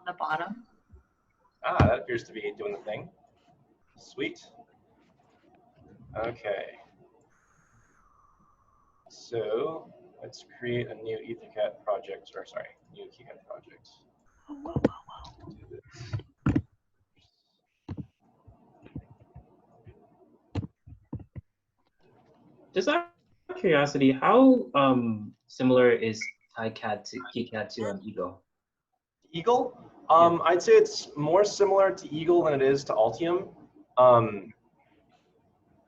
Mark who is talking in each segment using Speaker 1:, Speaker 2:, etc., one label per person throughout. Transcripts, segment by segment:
Speaker 1: the bottom.
Speaker 2: Ah, that appears to be doing the thing. Sweet. Okay. So let's create a new EtherCAD project, or sorry, new KiCAD project. Do this.
Speaker 3: Just out of curiosity, how similar is KiCAD to Eagle?
Speaker 2: Eagle? I'd say it's more similar to Eagle than it is to Altium,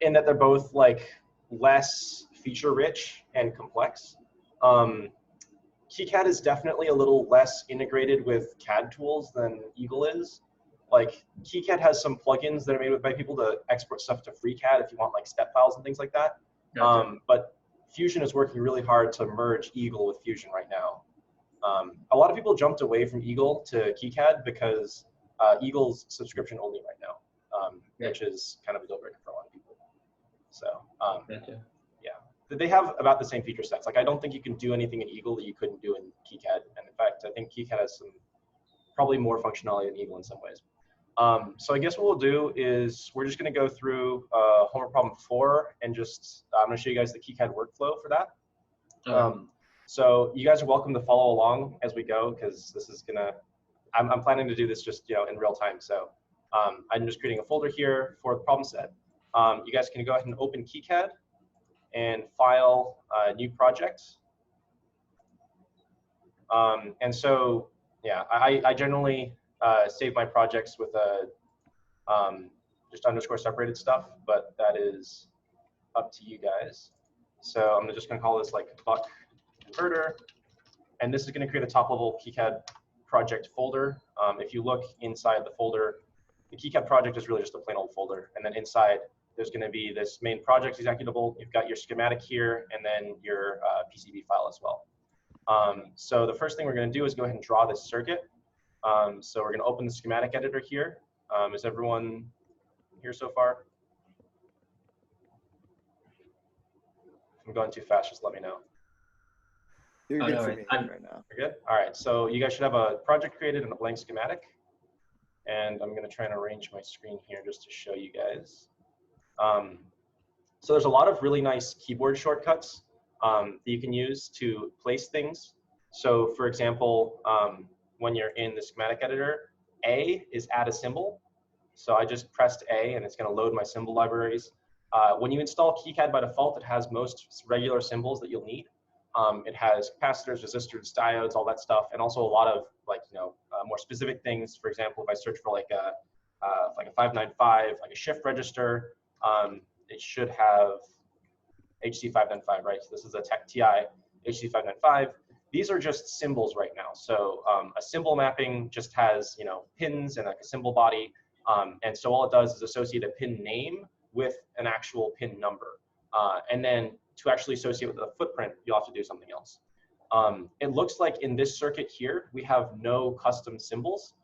Speaker 2: in that they're both like less feature-rich and complex. KiCAD is definitely a little less integrated with CAD tools than Eagle is. Like KiCAD has some plugins that are made by people to export stuff to FreeCAD if you want like step files and things like that.
Speaker 3: Gotcha.
Speaker 2: But Fusion is working really hard to merge Eagle with Fusion right now. A lot of people jumped away from Eagle to KiCAD because Eagle's subscription only right now, which is kind of a deal breaker for a lot of people. So
Speaker 3: Gotcha.
Speaker 2: yeah, they have about the same feature sets. Like I don't think you can do anything in Eagle that you couldn't do in KiCAD, and in fact, I think KiCAD has some probably more functionality than Eagle in some ways. So I guess what we'll do is we're just going to go through homework problem 4 and just I'm going to show you guys the KiCAD workflow for that. So you guys are welcome to follow along as we go because this is gonna. I'm planning to do this just in real time. So I'm just creating a folder here for the problem set. You guys can go ahead and open KiCAD and file new project. And so yeah, I generally save my projects with a just underscore separated stuff, but that is up to you guys. So I'm just gonna call this like buck converter, and this is going to create a top-level KiCAD project folder. If you look inside the folder, the KiCAD project is really just a plain old folder, and then inside there's going to be this main project executable. You've got your schematic here, and then your PCB file as well. So the first thing we're going to do is go ahead and draw this circuit. So we're going to open the schematic editor here. Is everyone here so far? If I'm going too fast, just let me know.
Speaker 4: You're good for me right now.
Speaker 2: You're good? All right, so you guys should have a project created and a blank schematic. And I'm gonna try and arrange my screen here just to show you guys. So there's a lot of really nice keyboard shortcuts that you can use to place things. So for example, when you're in the schematic editor, A is add a symbol. So I just pressed A and it's gonna load my symbol libraries. When you install KiCAD by default, it has most regular symbols that you'll need. It has capacitors, resistors, diodes, all that stuff, and also a lot of like more specific things. For example, if I search for like a 595, like a shift register, it should have HC595, right? So this is a Tech TI HC595. These are just symbols right now. So a symbol mapping just has pins and like a symbol body, and so all it does is associate a pin name with an actual pin number, and then to actually associate with the footprint, you'll have to do something else. It looks like in this circuit here, we have no custom symbols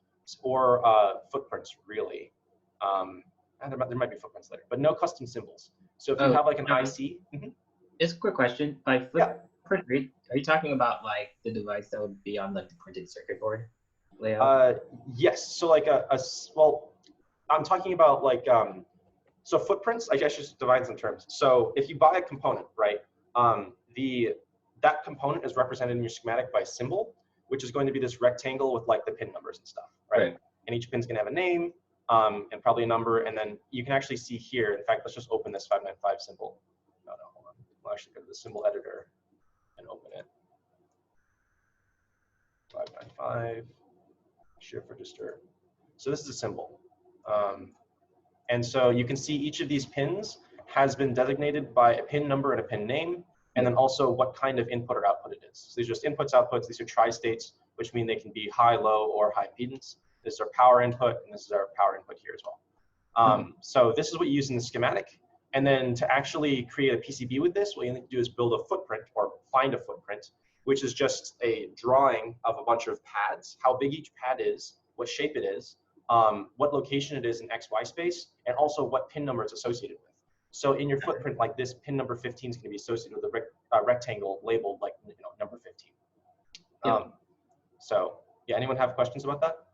Speaker 2: or footprints really. There might be footprints later, but no custom symbols. So if you have like an IC.
Speaker 3: Just a quick question. By footprint, are you talking about like the device that would be on like the printed circuit board layout?
Speaker 2: Yes, so like well, I'm talking about like, so footprints, I guess just divide some terms. So if you buy a component, right, that component is represented in your schematic by a symbol, which is going to be this rectangle with like the pin numbers and stuff, right? And each pin's gonna have a name and probably a number, and then you can actually see here, in fact, let's just open this 595 symbol. No, hold on. We'll actually go to the symbol editor and open it. 595, shift register. So this is a symbol. And so you can see each of these pins has been designated by a pin number and a pin name, and then also what kind of input or output it is. So these are just inputs, outputs. These are tri-states, which mean they can be high, low, or high impedance. This is our power input, and this is our power input here as well. So this is what you use in the schematic. And then to actually create a PCB with this, what you need to do is build a footprint or find a footprint, which is just a drawing of a bunch of pads, how big each pad is, what shape it is, what location it is in XY space, and also what pin number it's associated with. So in your footprint like this, pin number 15 is going to be associated with a rectangle labeled like number 15. So yeah, anyone have questions about that?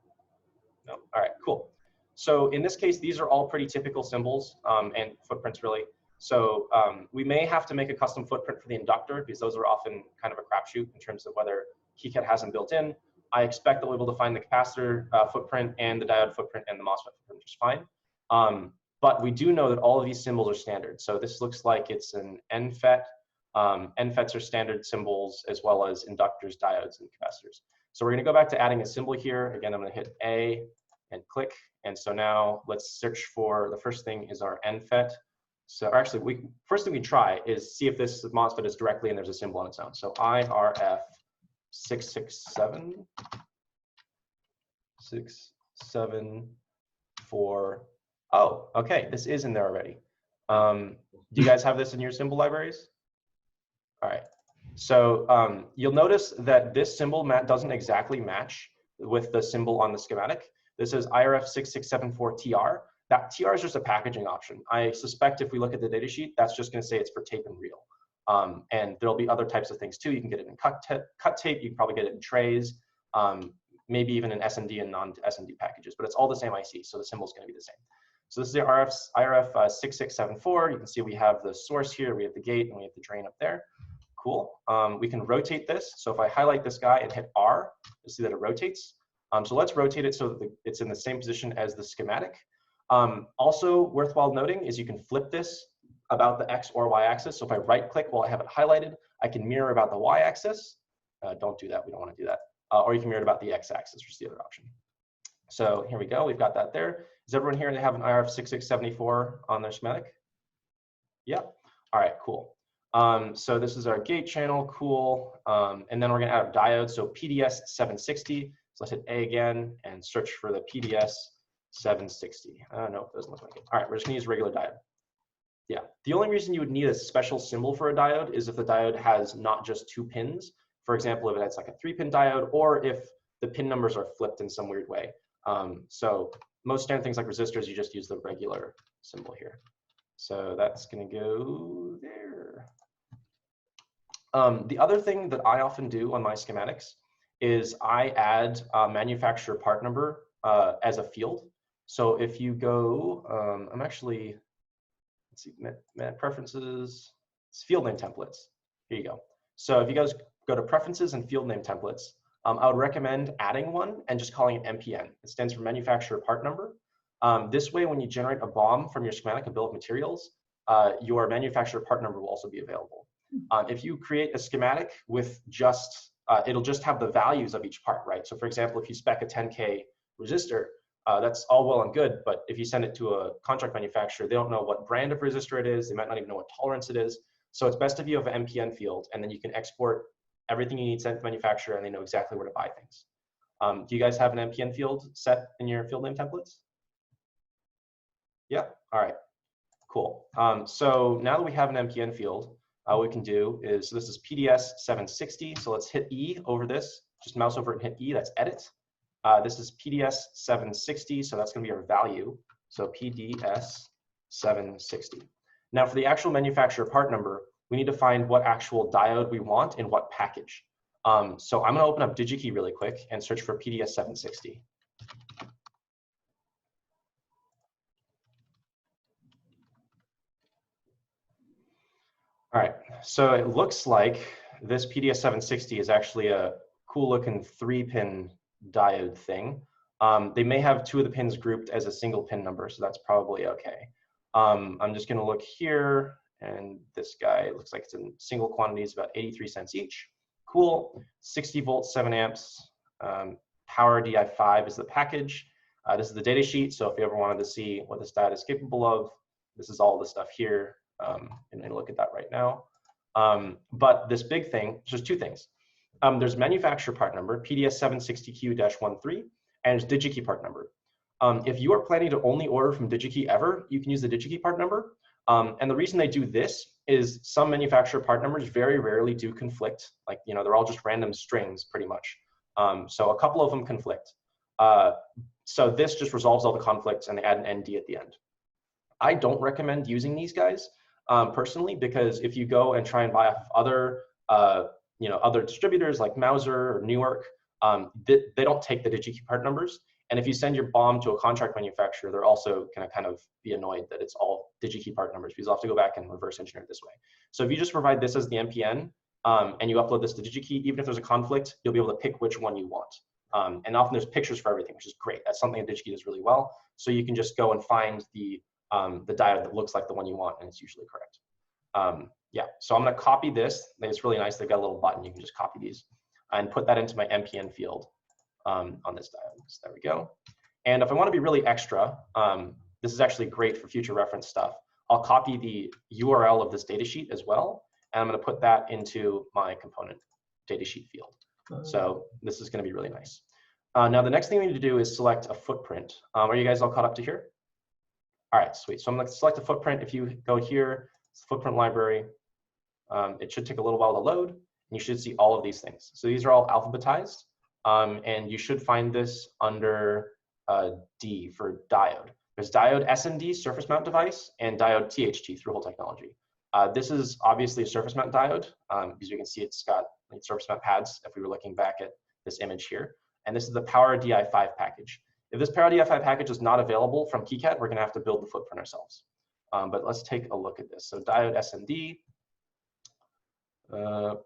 Speaker 2: All right, cool. So in this case, these are all pretty typical symbols and footprints really. So we may have to make a custom footprint for the inductor because those are often kind of a crapshoot in terms of whether KiCAD has them built in. I expect that we'll be able to find the capacitor footprint and the diode footprint and the MOSFET footprint just fine. But we do know that all of these symbols are standard. So this looks like it's an NFET. NFETs are standard symbols as well as inductors, diodes, and capacitors. So we're going to go back to adding a symbol here. Again, I'm going to hit A and click. And so now let's search for, the first thing is our NFET. So actually, first thing we try is see if this MOSFET is directly and there's a symbol on its own. So IRF 667 oh, okay, this is in there already. Do you guys have this in your symbol libraries? All right. So you'll notice that this symbol doesn't exactly match with the symbol on the schematic. This is IRF 6674TR. That TR is just a packaging option. I suspect if we look at the datasheet, that's just going to say it's for tape and reel. And there'll be other types of things too. You can get it in cut tape. You can probably get it in trays, maybe even in SMD and non-SMD packages. But it's all the same IC, so the symbol is going to be the same. So this is the IRF 6674. You can see we have the source here, we have the gate, and we have the drain up there. Cool. We can rotate this. So if I highlight this guy and hit R, you'll see that it rotates. So let's rotate it so that it's in the same position as the schematic. Also worthwhile noting is you can flip this about the X or Y axis. So if I right click while I have it highlighted, I can mirror about the Y axis. Don't do that, we don't want to do that. Or you can mirror it about the X axis, which is the other option. So here we go, we've got that there. Is everyone here to have an IRF 6674 on their schematic? Yeah, all right, cool. So this is our gate channel, cool. And then we're gonna add a diode, so PDS 760. So let's hit A again and search for the PDS 760. No, it doesn't look like it. All right, we're just gonna use regular diode. Yeah, the only reason you would need a special symbol for a diode is if the diode has not just 2 pins. For example, if it's like a 3-pin diode, or if the pin numbers are flipped in some weird way. So most standard things like resistors, you just use the regular symbol here. So that's gonna go there. The other thing that I often do on my schematics is I add a manufacturer part number as a field. So if you go, I'm actually, let's see, preferences, it's field name templates. Here you go. So if you guys go to preferences and field name templates, I would recommend adding one and just calling it MPN. It stands for manufacturer part number. This way, when you generate a BOM from your schematic, a bill of materials, your manufacturer part number will also be available. If you create a schematic with just, it'll just have the values of each part, right? So for example, if you spec a 10K resistor, that's all well and good, but if you send it to a contract manufacturer, they don't know what brand of resistor it is, they might not even know what tolerance it is. So it's best if you have an MPN field, and then you can export everything you need sent to the manufacturer, and they know exactly where to buy things. Do you guys have an MPN field set in your field name templates? Yeah, all right, cool. So now that we have an MPN field, what we can do is, so this is PDS 760, so let's hit E over this, just mouse over it and hit E, that's edit. This is PDS 760, so that's gonna be our value, so PDS 760. Now for the actual manufacturer part number, we need to find what actual diode we want in what package. So I'm gonna open up DigiKey really quick and search for PDS 760. All right, so it looks like this PDS 760 is actually a cool looking 3-pin diode thing. They may have 2 of the pins grouped as a single pin number, so that's probably okay. I'm just gonna look here, and this guy looks like it's in single quantities, about 83 cents each. Cool, 60 volts, 7 amps, power DI5 is the package. This is the data sheet, so if you ever wanted to see what this diode is capable of, this is all the stuff here. And look at that right now. But this big thing, there's 2 things. There's manufacturer part number, PDS 760Q-13, and there's DigiKey part number. If you are planning to only order from DigiKey ever, you can use the DigiKey part number. And the reason they do this is some manufacturer part numbers very rarely do conflict. Like, you know, they're all just random strings pretty much. So a couple of them conflict. So this just resolves all the conflicts, and they add an ND at the end. I don't recommend using these guys personally, because if you go and try and buy off other, other distributors like Mauser or Rework, they don't take the DigiKey part numbers. And if you send your BOM to a contract manufacturer, they're also going to kind of be annoyed that it's all DigiKey part numbers, because you'll have to go back and reverse engineer it this way. So if you just provide this as the MPN and you upload this to DigiKey, even if there's a conflict, you'll be able to pick which one you want. And often there's pictures for everything, which is great. That's something that DigiKey does really well. So you can just go and find the diode that looks like the one you want, and it's usually correct. Yeah, so I'm going to copy this. It's really nice. They've got a little button. You can just copy these and put that into my MPN field on this diode. So there we go. And if I want to be really extra, this is actually great for future reference stuff. I'll copy the URL of this datasheet as well, and I'm going to put that into my component datasheet field. So this is going to be really nice. Now the next thing we need to do is select a footprint. Are you guys all caught up to here? All right, sweet. So I'm going to select a footprint. If you go here, it's the footprint library. It should take a little while to load, and you should see all of these things. So these are all alphabetized, and you should find this under D for diode. There's diode SMD, surface mount device, and diode THT, through hole technology. This is obviously a surface mount diode, because you can see it's got like surface mount pads if we were looking back at this image here. And this is the Power DI5 package. If this Power DI5 package is not available from KiCAD, we're going to have to build the footprint ourselves. But let's take a look at this. So diode SMD,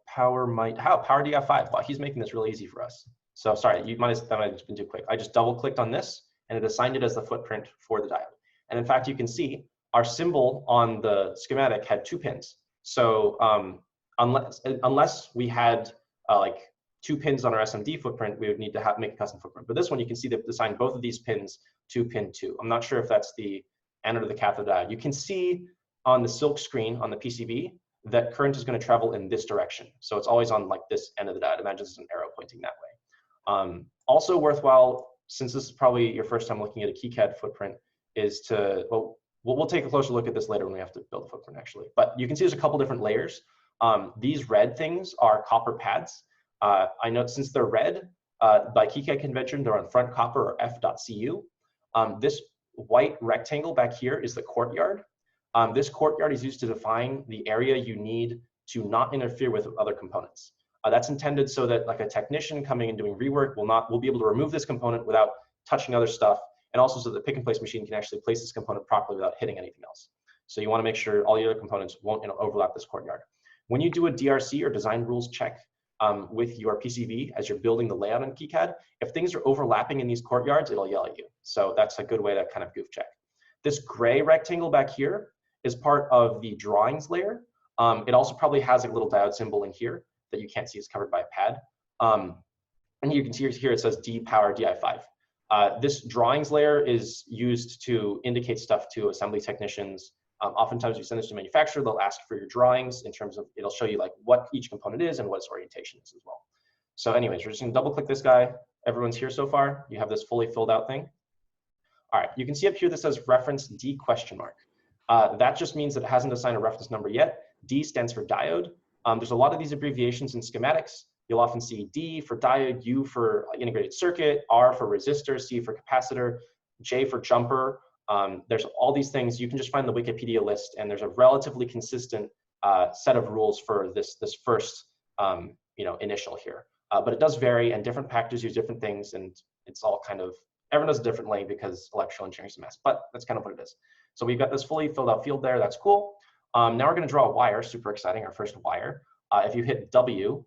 Speaker 2: Power DI5. Wow, he's making this really easy for us. So sorry, that might have just been too quick. I just double clicked on this, and it assigned it as the footprint for the diode. And in fact, you can see our symbol on the schematic had 2 pins. So unless we had like 2 pins on our SMD footprint, we would need to make a custom footprint. But this one, you can see they've assigned both of these pins to pin 2. I'm not sure if that's the anode or the cathode diode. You can see on the silk screen on the PCB that current is going to travel in this direction. So it's always on like this end of the diode. Imagine there's an arrow pointing that way. Also worthwhile, since this is probably your first time looking at a KiCAD footprint, is to, well, we'll take a closer look at this later when we have to build a footprint actually. But you can see there's a couple different layers. These red things are copper pads. I know since they're red, by KiCAD convention, they're on front copper or f.cu. This white rectangle back here is the courtyard. This courtyard is used to define the area you need to not interfere with other components. That's intended so that like a technician coming and doing rework will be able to remove this component without touching other stuff, and also so that the pick and place machine can actually place this component properly without hitting anything else. So you want to make sure all the other components won't overlap this courtyard. When you do a DRC or design rules check with your PCB as you're building the layout in KiCAD, if things are overlapping in these courtyards, it'll yell at you. So that's a good way to kind of goof check. This gray rectangle back here is part of the drawings layer. It also probably has a little diode symbol in here that you can't see, is covered by a pad. And you can see here it says D Power DI5. This drawings layer is used to indicate stuff to assembly technicians. Oftentimes you send this to manufacturer, they'll ask for your drawings in terms of, it'll show you like what each component is and what its orientation is as well. So anyways, we're just gonna double click this guy. Everyone's here so far. You have this fully filled out thing. All right, you can see up here that says reference D question mark. That just means that it hasn't assigned a reference number yet. D stands for diode. There's a lot of these abbreviations in schematics. You'll often see D for diode, U for integrated circuit, R for resistor, C for capacitor, J for jumper. There's all these things. You can just find the Wikipedia list, and there's a relatively consistent set of rules for this first initial here. But it does vary, and different packages use different things, and it's all kind of, everyone does it differently because electrical engineering is a mess, but that's kind of what it is. So we've got this fully filled out field there. That's cool. Now we're going to draw a wire. Super exciting, our first wire. If you hit W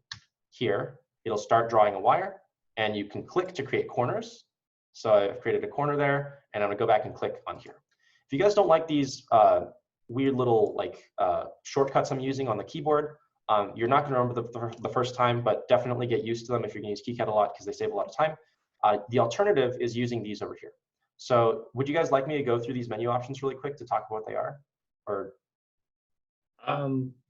Speaker 2: here, it'll start drawing a wire, and you can click to create corners. So I've created a corner there, and I'm going to go back and click on here. If you guys don't like these weird little shortcuts I'm using on the keyboard, you're not going to remember the first time, but definitely get used to them if you're going to use KiCAD a lot because they save a lot of time. The alternative is using these over here. So would you guys like me to go through these menu options really quick to talk about what they are? Or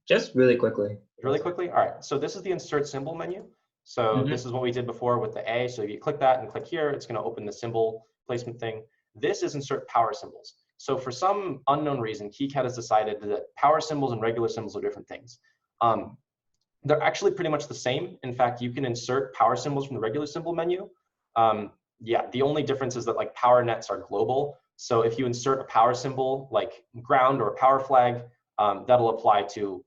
Speaker 3: just really quickly.
Speaker 2: Really quickly? All right. So this is the insert symbol menu. So this is what we did before with the A. So if you click that and click here, it's going to open the symbol placement thing. This is insert power symbols. So for some unknown reason, KiCAD has decided that power symbols and regular symbols are different things. They're actually pretty much the same. In fact, you can insert power symbols from the regular symbol menu. Yeah, the only difference is that like power nets are global. So if you insert a power symbol like ground or a power flag, that'll apply to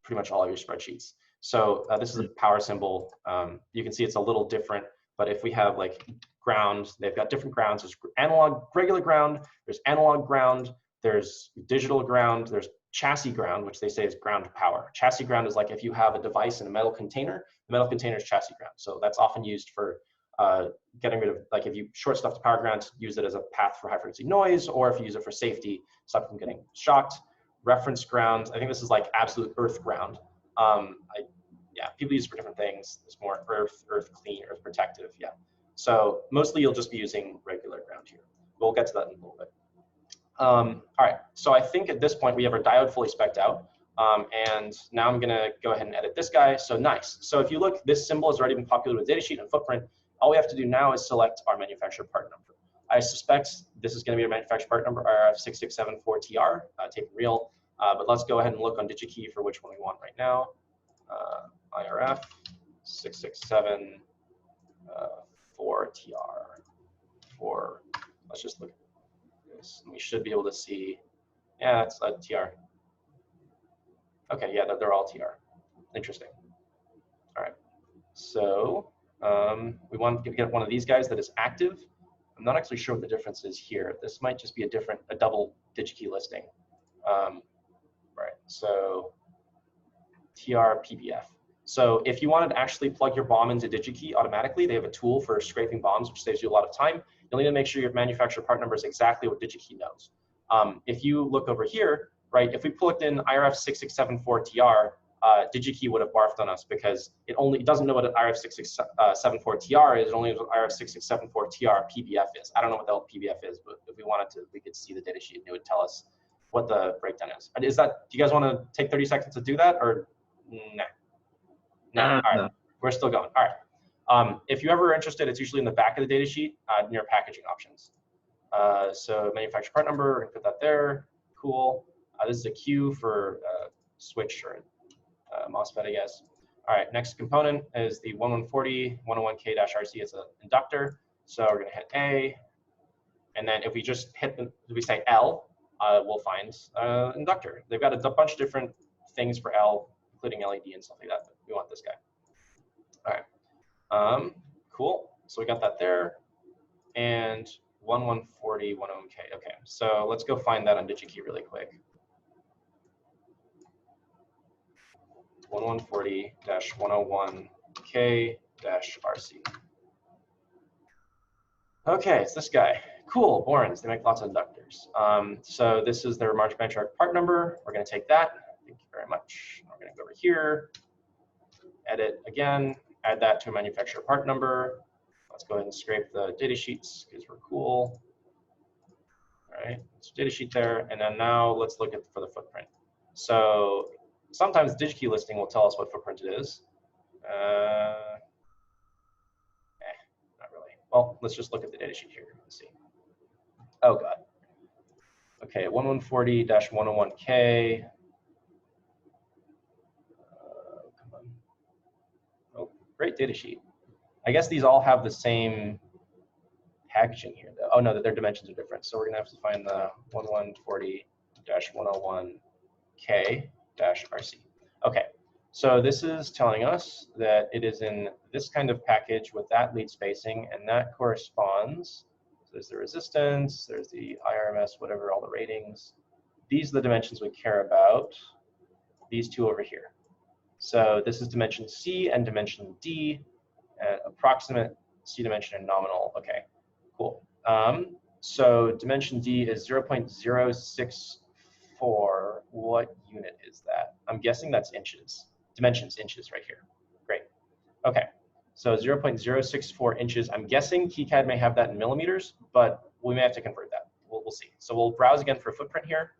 Speaker 2: pretty much all of your spreadsheets. So this is a power symbol. You can see it's a little different, but if we have like ground. They've got different grounds. There's analog, regular ground. There's analog ground. There's digital ground. There's chassis ground, which they say is ground power. Chassis ground is like if you have a device in a metal container, the metal container is chassis ground. So that's often used for getting rid of, like if you short stuff to power ground, use it as a path for high frequency noise, or if you use it for safety, stop from getting shocked. Reference ground, I think this is like absolute earth ground. Yeah, people use it for different things. There's more earth clean, earth protective, yeah. So mostly you'll just be using regular ground here. We'll get to that in a little bit. All right, so I think at this point we have our diode fully spec'd out. And now I'm gonna go ahead and edit this guy. So nice. So if you look, this symbol has already been populated with datasheet and footprint. All we have to do now is select our manufacturer part number. I suspect this is gonna be our manufacturer part number, RF6674TR, taken real. But let's go ahead and look on DigiKey for which one we want right now. IRF 667 4TR. Let's just look at this. We should be able to see, yeah, it's a TR. Okay, yeah, they're all TR. Interesting. All right, so we want to get one of these guys that is active. I'm not actually sure what the difference is here. This might just be a double DigiKey listing. Right, so TR PBF. So if you wanted to actually plug your BOM into DigiKey automatically, they have a tool for scraping BOMs, which saves you a lot of time. You'll need to make sure your manufacturer part number is exactly what DigiKey knows. If you look over here, right, if we plugged in IRF6674TR, DigiKey would have barfed on us because it doesn't know what an IRF6674TR is, it only knows what IRF6674TR PBF is. I don't know what the hell PBF is, but if we wanted to, we could see the data sheet and it would tell us what the breakdown is. Do you guys want to take 30 seconds to do that, or nah? No, all right, we're still going. All right, if you're ever interested, it's usually in the back of the data sheet near packaging options. So manufacturer part number, we're gonna put that there, cool. This is a queue for switch or MOSFET, I guess. All right, next component is the 1140 101K-RC. It's an inductor. So we're gonna hit A, and then if we just hit if we say L, we'll find inductor. They've got a bunch of different things for L, including LED and stuff like that. But we want this guy. All right, cool. So we got that there, and 1140 101K. Okay, so let's go find that on DigiKey really quick. 1140-101K-RC. Okay, it's this guy. Cool, Borns, they make lots of inductors. So this is their manufacturer part number. We're gonna take that, thank you very much. We're gonna go over here, edit again, add that to a manufacturer part number. Let's go ahead and scrape the data sheets because we're cool. All right, so data sheet there, and then now let's look at for the footprint. So sometimes DigiKey listing will tell us what footprint it is. Not really. Well, let's just look at the data sheet here and see. Oh God. Okay, 1140-101K. Come on. Oh, great data sheet. I guess these all have the same packaging here, though. Oh no, their dimensions are different. So we're gonna have to find the 1140-101K-RC. Okay, so this is telling us that it is in this kind of package with that lead spacing, and that corresponds. So there's the resistance, there's the IRMS, whatever, all the ratings. These are the dimensions we care about. These two over here. So this is dimension C and dimension D, approximate C dimension and nominal. Okay, cool. So dimension D is 0.064. What unit is that? I'm guessing that's inches. Dimensions, inches right here. Great. Okay, so 0.064 inches. I'm guessing KiCAD may have that in millimeters, but we may have to convert that. We'll see. So we'll browse again for a footprint here.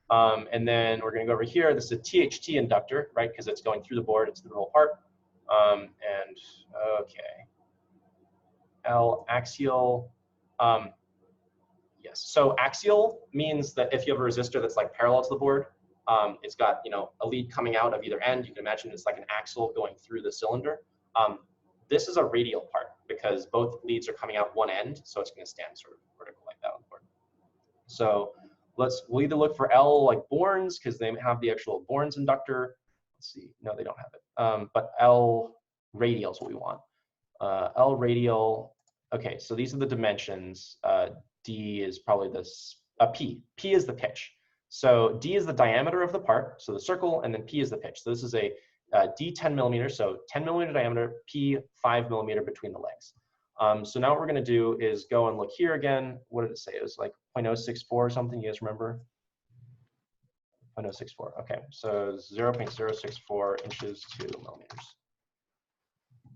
Speaker 2: And then we're going to go over here. This is a THT inductor, right? Because it's going through the board. It's the whole part. And okay. L axial. Yes. So axial means that if you have a resistor that's like parallel to the board, it's got, you know, a lead coming out of either end. You can imagine it's like an axle going through the cylinder. This is a radial part because both leads are coming out one end, so it's going to stand sort of vertical like that on the board. So we'll either look for L like Borns because they have the actual Borns inductor. Let's see. No, they don't have it. But L radial is what we want. L radial. Okay, so these are the dimensions. D is probably this, P. P is the pitch. So D is the diameter of the part, so the circle, and then P is the pitch. So this is a D 10 millimeters, so 10 millimeter diameter, P 5 millimeter between the legs. So now what we're gonna do is go and look here again. What did it say? It was like 0.064 or something, you guys remember? 0.064, okay. So 0.064 inches to millimeters.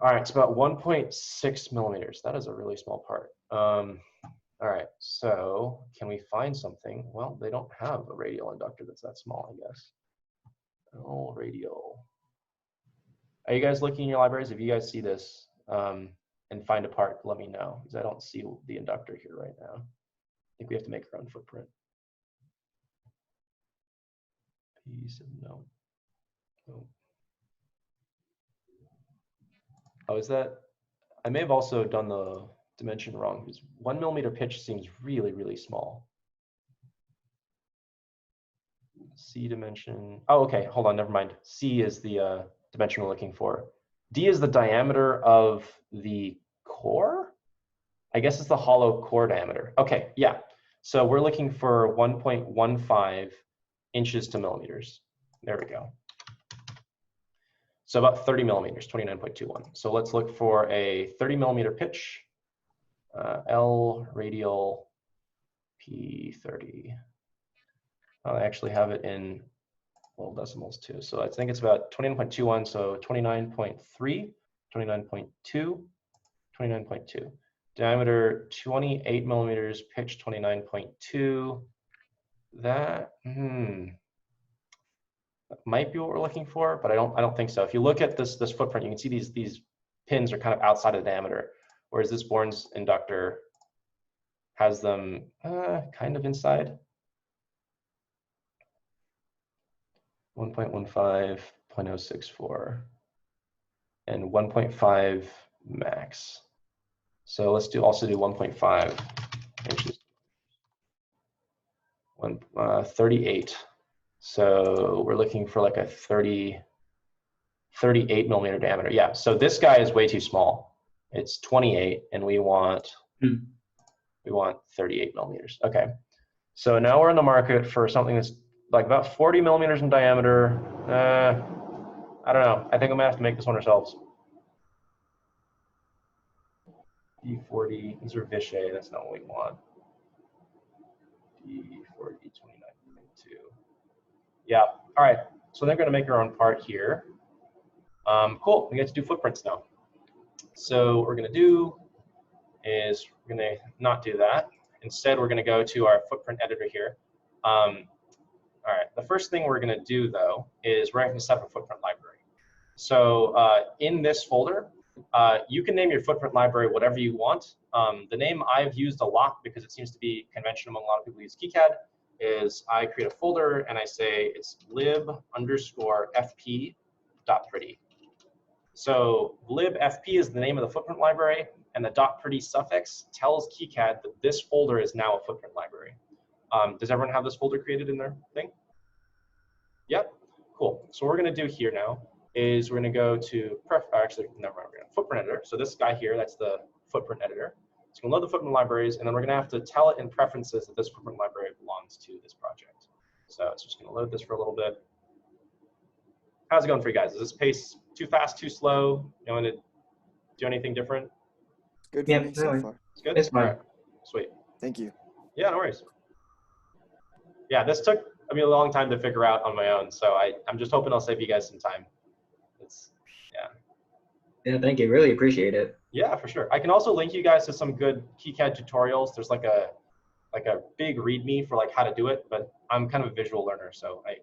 Speaker 2: All right, it's about 1.6 millimeters. That is a really small part. All right, so can we find something? Well, they don't have a radial inductor that's that small, I guess. Oh, radial. Are you guys looking in your libraries? If you guys see this and find a part, let me know, because I don't see the inductor here right now. I think we have to make our own footprint. Piece of no. Oh. Oh, is that? I may have also done the dimension wrong, because 1 millimeter pitch seems really, really small. C dimension. Oh, okay. Hold on. Never mind. C is the dimension we're looking for. D is the diameter of the core. I guess it's the hollow core diameter. Okay. Yeah. So we're looking for 1.15 inches to millimeters. There we go. So about 30 millimeters, 29.21. So let's look for a 30 millimeter pitch. L radial P30. I actually have it in little decimals too. So I think it's about 29.21, so 29.3, 29.2, 29.2. Diameter 28 millimeters, pitch 29.2. That might be what we're looking for, but I don't think so. If you look at this footprint, you can see these pins are kind of outside of the diameter, whereas this Born's inductor has them kind of inside. 1.15, 0.064, and 1.5 max. So let's also do 1.5 inches. 38. So we're looking for like a 38 millimeter diameter. Yeah, so this guy is way too small. It's 28, and we want 38 millimeters. Okay, so now we're in the market for something that's like about 40 millimeters in diameter. I don't know. I think I'm gonna have to make this one ourselves. D40, these are Vcc, that's not what we want. D40, 29.2. Yeah, all right. So they're gonna make our own part here. Cool, we get to do footprints now. So what we're gonna do is we're gonna not do that. Instead, we're gonna go to our footprint editor here. All right, the first thing we're gonna do though is we're gonna set up a footprint library. So in this folder, you can name your footprint library whatever you want. The name I've used a lot because it seems to be convention among a lot of people who use KiCAD is I create a folder and I say it's lib_fp.pretty. So libfp is the name of the footprint library, and the .pretty suffix tells KiCAD that this folder is now a footprint library. Does everyone have this folder created in their thing? Yep, cool. So what we're gonna do here now is we're gonna go to, footprint editor. So this guy here, that's the footprint editor. So we're gonna load the footprint libraries, and then we're gonna have to tell it in preferences that this footprint library belongs to this project. So it's just gonna load this for a little bit. How's it going for you guys? Is this pace too fast, too slow? You want to do anything different?
Speaker 4: It's good for me so far.
Speaker 2: It's good?
Speaker 3: It's fine.
Speaker 2: All right. Sweet.
Speaker 4: Thank you.
Speaker 2: Yeah, no worries. Yeah, this took a long time to figure out on my own, so I'm just hoping I'll save you guys some time.
Speaker 3: Yeah, thank you. Really appreciate it.
Speaker 2: Yeah, for sure. I can also link you guys to some good KiCAD tutorials. There's like a big README for like how to do it, but I'm kind of a visual learner, so I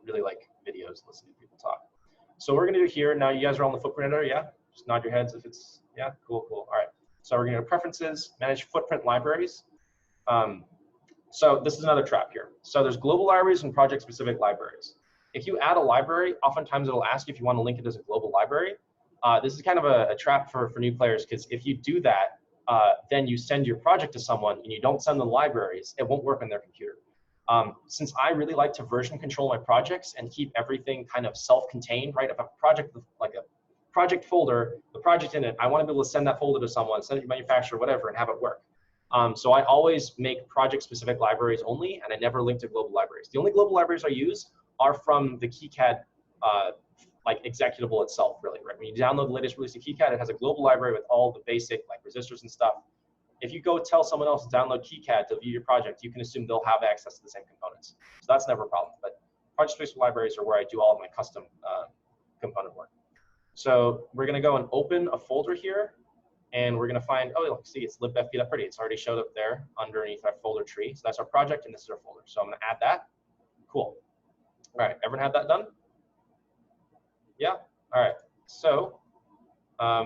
Speaker 2: really like videos, listening to people talk. So we're gonna do here now. You guys are on the footprint editor, yeah? Just nod your heads if it's yeah, cool. All right. So we're gonna go preferences, manage footprint libraries. So this is another trap here. So there's global libraries and project-specific libraries. If you add a library, oftentimes it'll ask you if you want to link it as a global library. This is kind of a trap for new players, because if you do that, then you send your project to someone and you don't send them libraries, it won't work on their computer. Since I really like to version control my projects and keep everything kind of self-contained, right? If a project project folder, the project in it, I want to be able to send that folder to someone, send it to manufacturer, whatever, and have it work. So I always make project-specific libraries only, and I never link to global libraries. The only global libraries I use are from the KiCAD like executable itself, really, right? When you download the latest release of KiCAD, it has a global library with all the basic like resistors and stuff. If you go tell someone else to download KiCAD to view your project, you can assume they'll have access to the same components. So that's never a problem. But project-specific libraries are where I do all of my custom component work. So we're going to go and open a folder here, and we're going to find, oh, look, see, it's libfp.pretty. It's already showed up there underneath our folder tree. So that's our project, and this is our folder. So I'm going to add that. Cool. All right, everyone have that done? Yeah. All right. So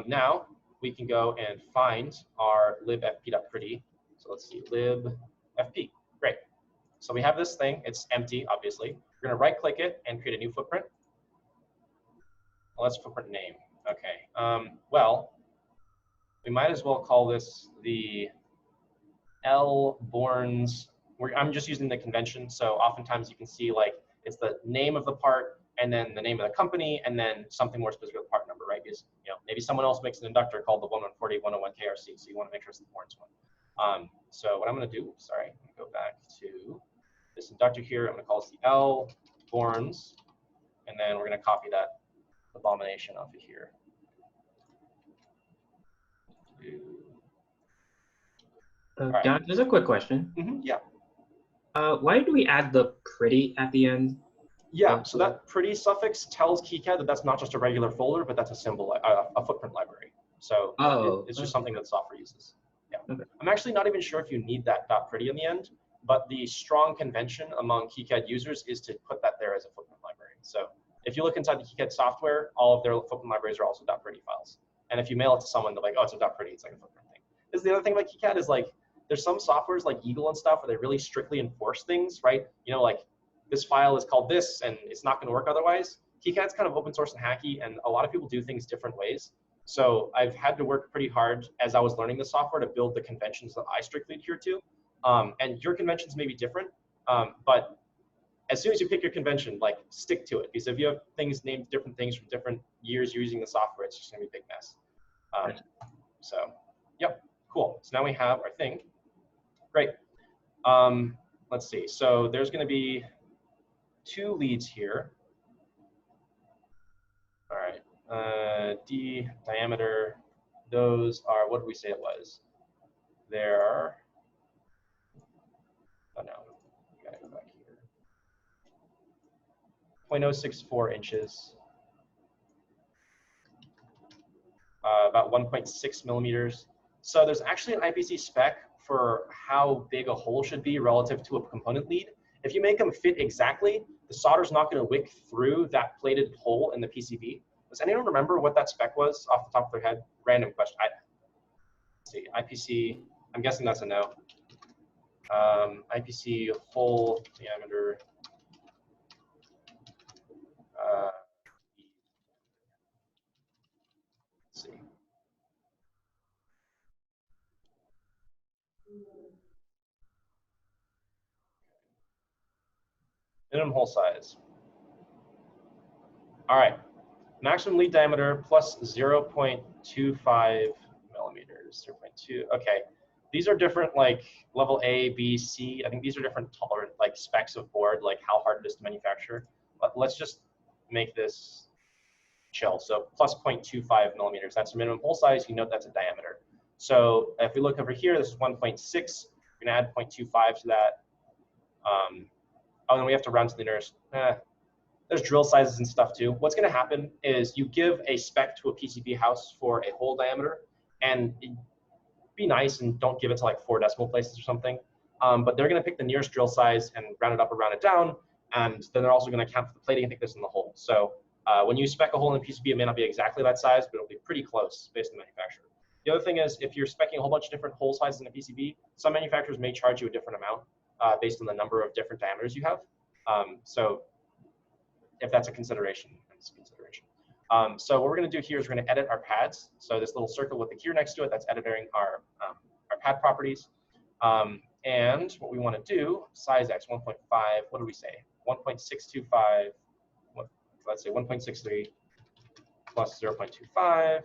Speaker 2: now we can go and find our libfp.pretty. So let's see, libfp. Great. So we have this thing. It's empty, obviously. We're going to right-click it and create a new footprint. Well, that's footprint name. Okay. Well, we might as well call this the L Borns. I'm just using the convention. So oftentimes you can see like it's the name of the part and then the name of the company and then something more specific with the part number, right? Because maybe someone else makes an inductor called the 1140 101 KRC, so you want to make sure it's the Borns one. So what I'm going to do, sorry, I'm going to go back to this inductor here. I'm going to call this the L Borns, and then we're going to copy that abomination off of here.
Speaker 3: Right. John, just a quick question.
Speaker 2: Yeah.
Speaker 3: Why do we add the pretty at the end?
Speaker 2: Yeah, so that pretty suffix tells KiCAD that that's not just a regular folder, but that's a symbol, a footprint library. So it's just something that software uses. Yeah. Okay. I'm actually not even sure if you need that .pretty in the end, but the strong convention among KiCAD users is to put that there as a footprint library. So if you look inside the KiCAD software, all of their footprint libraries are also .pretty files. And if you mail it to someone, they're like, oh, it's a .pretty, it's like a footprint thing. This is the other thing about KiCAD is like, there's some softwares like Eagle and stuff where they really strictly enforce things, right? Like this file is called this and it's not going to work otherwise. KiCAD's kind of open source and hacky, and a lot of people do things different ways. So I've had to work pretty hard as I was learning the software to build the conventions that I strictly adhere to. And your conventions may be different, but as soon as you pick your convention, like stick to it, because if you have things named different things from different years using the software, it's just going to be a big mess. So, yep, cool. So now we have our thing. Great. Let's see. So there's going to be 2 leads here. All right. D diameter. Those are, what did we say it was? They're, oh no, we gotta go back here. 0.064 inches. About 1.6 millimeters. So there's actually an IPC spec for how big a hole should be relative to a component lead. If you make them fit exactly, the solder's not going to wick through that plated hole in the PCB. Does anyone remember what that spec was off the top of their head? Random question. Let's see, IPC, I'm guessing that's a no. IPC hole diameter. Let's see. Minimum hole size. All right. Maximum lead diameter plus 0.25 millimeters. 0.2. Okay. These are different, like level A, B, C. I think these are different tolerant, like specs of board, like how hard it is to manufacture. But let's just make this chill. So plus 0.25 millimeters. That's the minimum hole size. You note that's a diameter. So if we look over here, this is 1.6. We're gonna add 0.25 to that. Oh, then we have to round to the nearest. There's drill sizes and stuff too. What's going to happen is you give a spec to a PCB house for a hole diameter, and be nice and don't give it to like 4 decimal places or something. But they're going to pick the nearest drill size and round it up or round it down, and then they're also going to count for the plating and thickness in the hole. So when you spec a hole in a PCB, it may not be exactly that size, but it'll be pretty close based on the manufacturer. The other thing is if you're speccing a whole bunch of different hole sizes in a PCB, some manufacturers may charge you a different amount based on the number of different diameters you have. So if that's a consideration, it's a consideration. So what we're going to do here is we're going to edit our pads. So this little circle with the gear next to it, that's editing our pad properties. And what we want to do, size X 1.5, what do we say? 1.625, let's say 1.63. plus 0.25, 0.8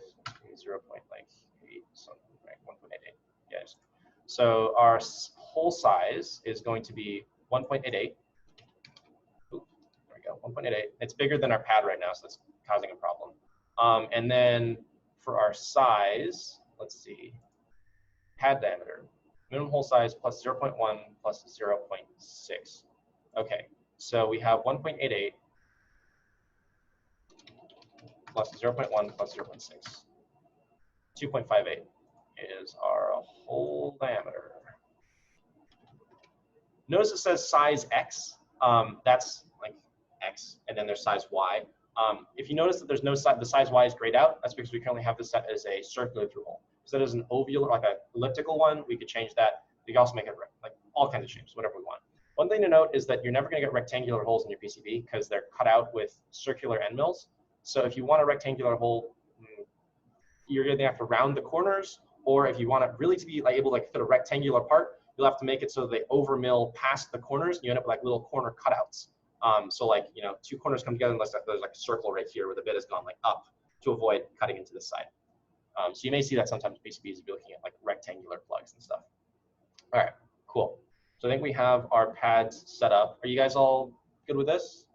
Speaker 2: something, right? 1.88. Yes. So our whole size is going to be 1.88. Ooh, there we go, 1.88. It's bigger than our pad right now, so that's causing a problem. And then for our size, let's see, pad diameter, minimum hole size plus 0.1 plus 0.6. Okay, so we have 1.88 plus 0.1 plus 0.6. 2.58 is our hole diameter. Notice it says size X. That's like X, and then there's size Y. If you notice that there's no size, the size Y is grayed out, that's because we currently have this set as a circular through hole. So that is an ovular, like an elliptical one, we could change that. We can also make it like all kinds of shapes, whatever we want. One thing to note is that you're never going to get rectangular holes in your PCB because they're cut out with circular end mills. So if you want a rectangular hole, you're going to have to round the corners, or if you want it really to be like able to fit a rectangular part, you'll have to make it so that they overmill past the corners, and you end up with like little corner cutouts. So like, you know, two corners come together unless there's like a circle right here where the bit has gone like up to avoid cutting into this side. So you may see that sometimes PCBs if you're looking at like rectangular plugs and stuff. All right, cool. So I think we have our pads set up. Are you guys all good with this?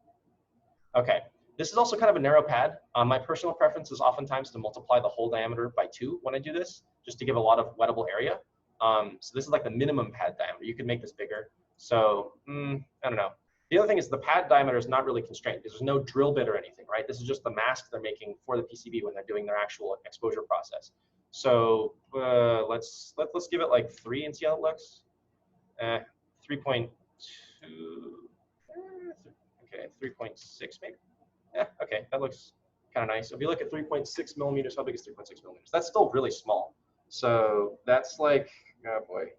Speaker 2: Okay. This is also kind of a narrow pad. My personal preference is oftentimes to multiply the hole diameter by 2 when I do this, just to give a lot of wettable area. So this is like the minimum pad diameter. You could make this bigger. So I don't know. The other thing is the pad diameter is not really constrained because there's no drill bit or anything, right? This is just the mask they're making for the PCB when they're doing their actual exposure process. So let's give it like 3 and see how it looks. 3.2. Okay, 3.6 maybe. Yeah, okay, that looks kind of nice. If you look at 3.6 millimeters, how big is 3.6 millimeters? That's still really small. So that's like, oh boy,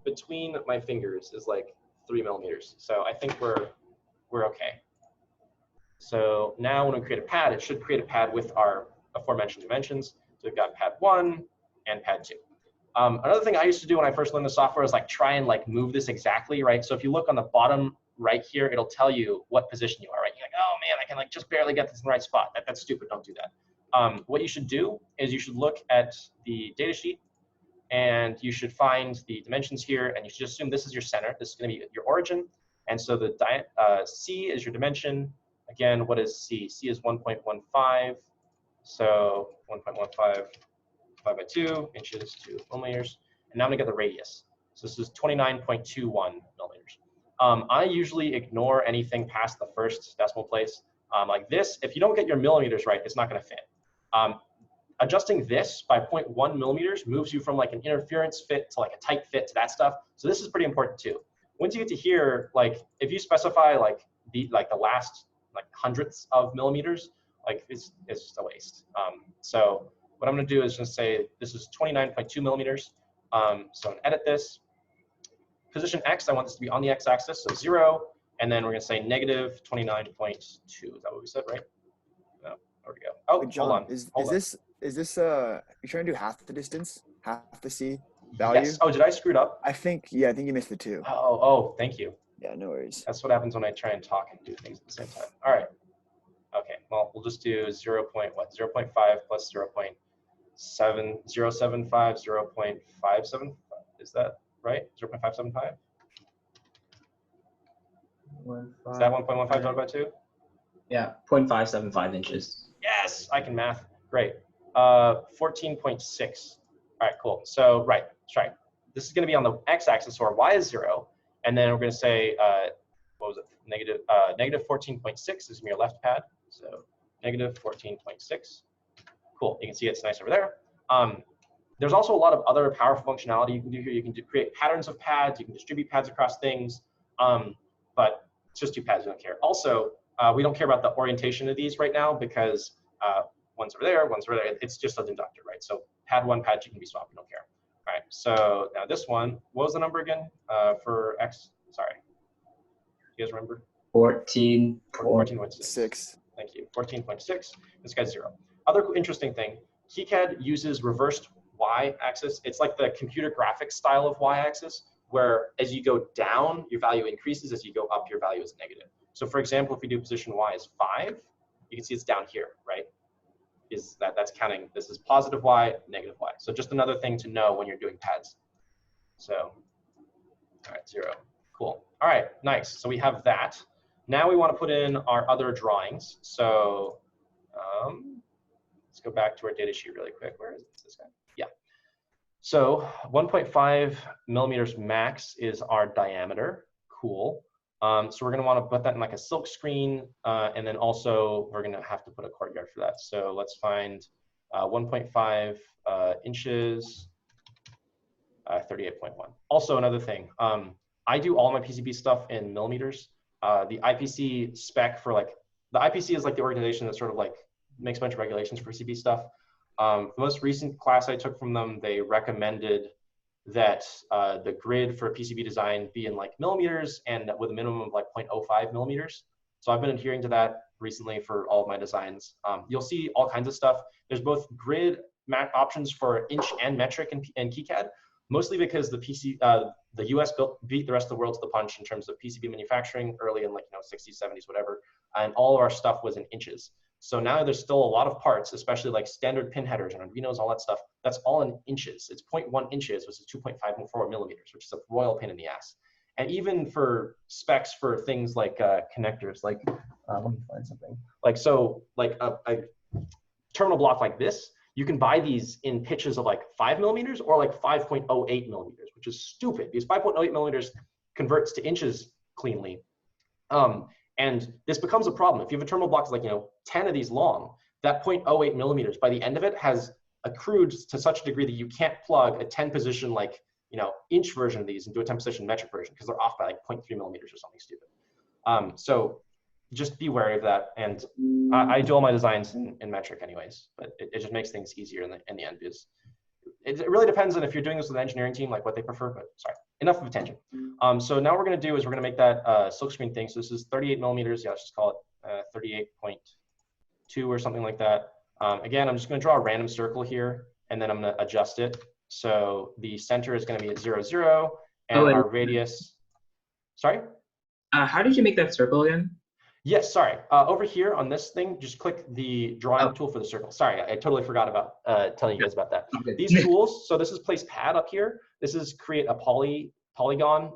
Speaker 2: between my fingers is like 3 millimeters. So I think we're okay. So now when we create a pad, it should create a pad with our aforementioned dimensions. So we've got pad 1 and pad 2. Another thing I used to do when I first learned the software is like try and like move this exactly, right? So if you look on the bottom right here, it'll tell you what position you are, right? You're like, oh man, I can like just barely get this in the right spot. That's stupid, don't do that. What you should do is you should look at the datasheet and you should find the dimensions here and you should assume this is your center. This is gonna be your origin. And so the C is your dimension. Again, what is C? C is 1.15. So 1.15 divided by 2 inches to millimeters. And now I'm gonna get the radius. So this is 29.21 millimeters. I usually ignore anything past the first decimal place. Like this, if you don't get your millimeters right, it's not gonna fit. Adjusting this by 0.1 millimeters moves you from like an interference fit to like a tight fit to that stuff. So this is pretty important too. Once you get to here, like if you specify like the last like hundredths of millimeters, like it's just a waste. So what I'm gonna do is just say this is 29.2 millimeters. So I'm gonna edit this. Position X, I want this to be on the X-axis, so 0, and then we're gonna say negative 29.2. Is that what we said, right? No, there we go. Oh,
Speaker 4: Wait, John,
Speaker 2: hold on.
Speaker 4: Is this you're trying to do half the distance, half the C value?
Speaker 2: Yes. Oh, did I screw it up?
Speaker 4: I think you missed the 2.
Speaker 2: Oh, thank you.
Speaker 4: Yeah, no worries.
Speaker 2: That's what happens when I try and talk and do things at the same time. All right. Okay. Well, we'll just do 0.5 plus 0.7075, 0.575. Is that right? 0.575? Is that 1.15 divided by 2?
Speaker 3: Yeah, 0.575 inches.
Speaker 2: Yes, I can math. Great. 14.6. All right, cool. So, right, that's right. This is going to be on the x-axis, so our y is 0. And then we're going to say, what was it? Negative 14.6 is going to be your left pad. So, negative 14.6. Cool. You can see it's nice over there. There's also a lot of other powerful functionality you can do here. You can create patterns of pads. You can distribute pads across things. But it's just 2 pads. We don't care. Also, we don't care about the orientation of these right now because one's over there, one's over there. It's just an inductor, right? So pad 1, pad 2 can be swapped. We don't care. All right. So now this one, what was the number again for X? Sorry. You guys remember?
Speaker 3: 14.6.
Speaker 2: Thank you. 14.6. This guy's 0. Other interesting thing, KiCAD uses reversed y-axis. It's like the computer graphics style of y-axis, where as you go down, your value increases. As you go up, your value is negative. So for example, if we do position y is 5, you can see it's down here, right? That's counting, this is positive y, negative y. So just another thing to know when you're doing pads. So, all right, 0, cool. All right, nice, so we have that. Now we want to put in our other drawings. So let's go back to our data sheet really quick. Where is this guy? Yeah. So 1.5 millimeters max is our diameter. Cool. So we're going to want to put that in like a silk screen, and then also we're going to have to put a courtyard for that. So let's find 1.5 inches, 38.1. Also another thing, I do all my PCB stuff in millimeters. The IPC spec for like, the IPC is like the organization that sort of like makes a bunch of regulations for PCB stuff. The most recent class I took from them, they recommended that the grid for PCB design be in like millimeters and with a minimum of like 0.05 millimeters. So I've been adhering to that recently for all of my designs. You'll see all kinds of stuff. There's both grid options for inch and metric in KiCAD, mostly because the US beat the rest of the world to the punch in terms of PCB manufacturing early in like 60s, 70s, whatever, and all of our stuff was in inches. So now there's still a lot of parts, especially like standard pin headers and Arduinos, all that stuff, that's all in inches. It's 0.1 inches, which is 2.54 millimeters, which is a royal pain in the ass. And even for specs for things like connectors, like, let me find something. Like, so like a terminal block like this, you can buy these in pitches of like 5 millimeters or like 5.08 millimeters, which is stupid because 5.08 millimeters converts to inches cleanly. And this becomes a problem. If you have a terminal block that's like 10 of these long, that 0.08 millimeters by the end of it has accrued to such a degree that you can't plug a 10 position like inch version of these into a 10 position metric version because they're off by like 0.3 millimeters or something stupid. So just be wary of that. And I do all my designs in metric anyways, but it just makes things easier in the end because it really depends on if you're doing this with an engineering team, like what they prefer, but sorry, enough of a tangent. So now what we're gonna do is we're gonna make that silkscreen thing. So this is 38 millimeters, yeah, let's just call it 38.2 or something like that. Again, I'm just gonna draw a random circle here and then I'm gonna adjust it. So the center is gonna be at 0, 0, and our radius, sorry?
Speaker 3: How did you make that circle again?
Speaker 2: Yes, sorry. Over here on this thing, just click the drawing tool for the circle. Sorry, I totally forgot about telling you guys about that.
Speaker 3: Okay.
Speaker 2: These tools, so this is place pad up here. This is create a polygon.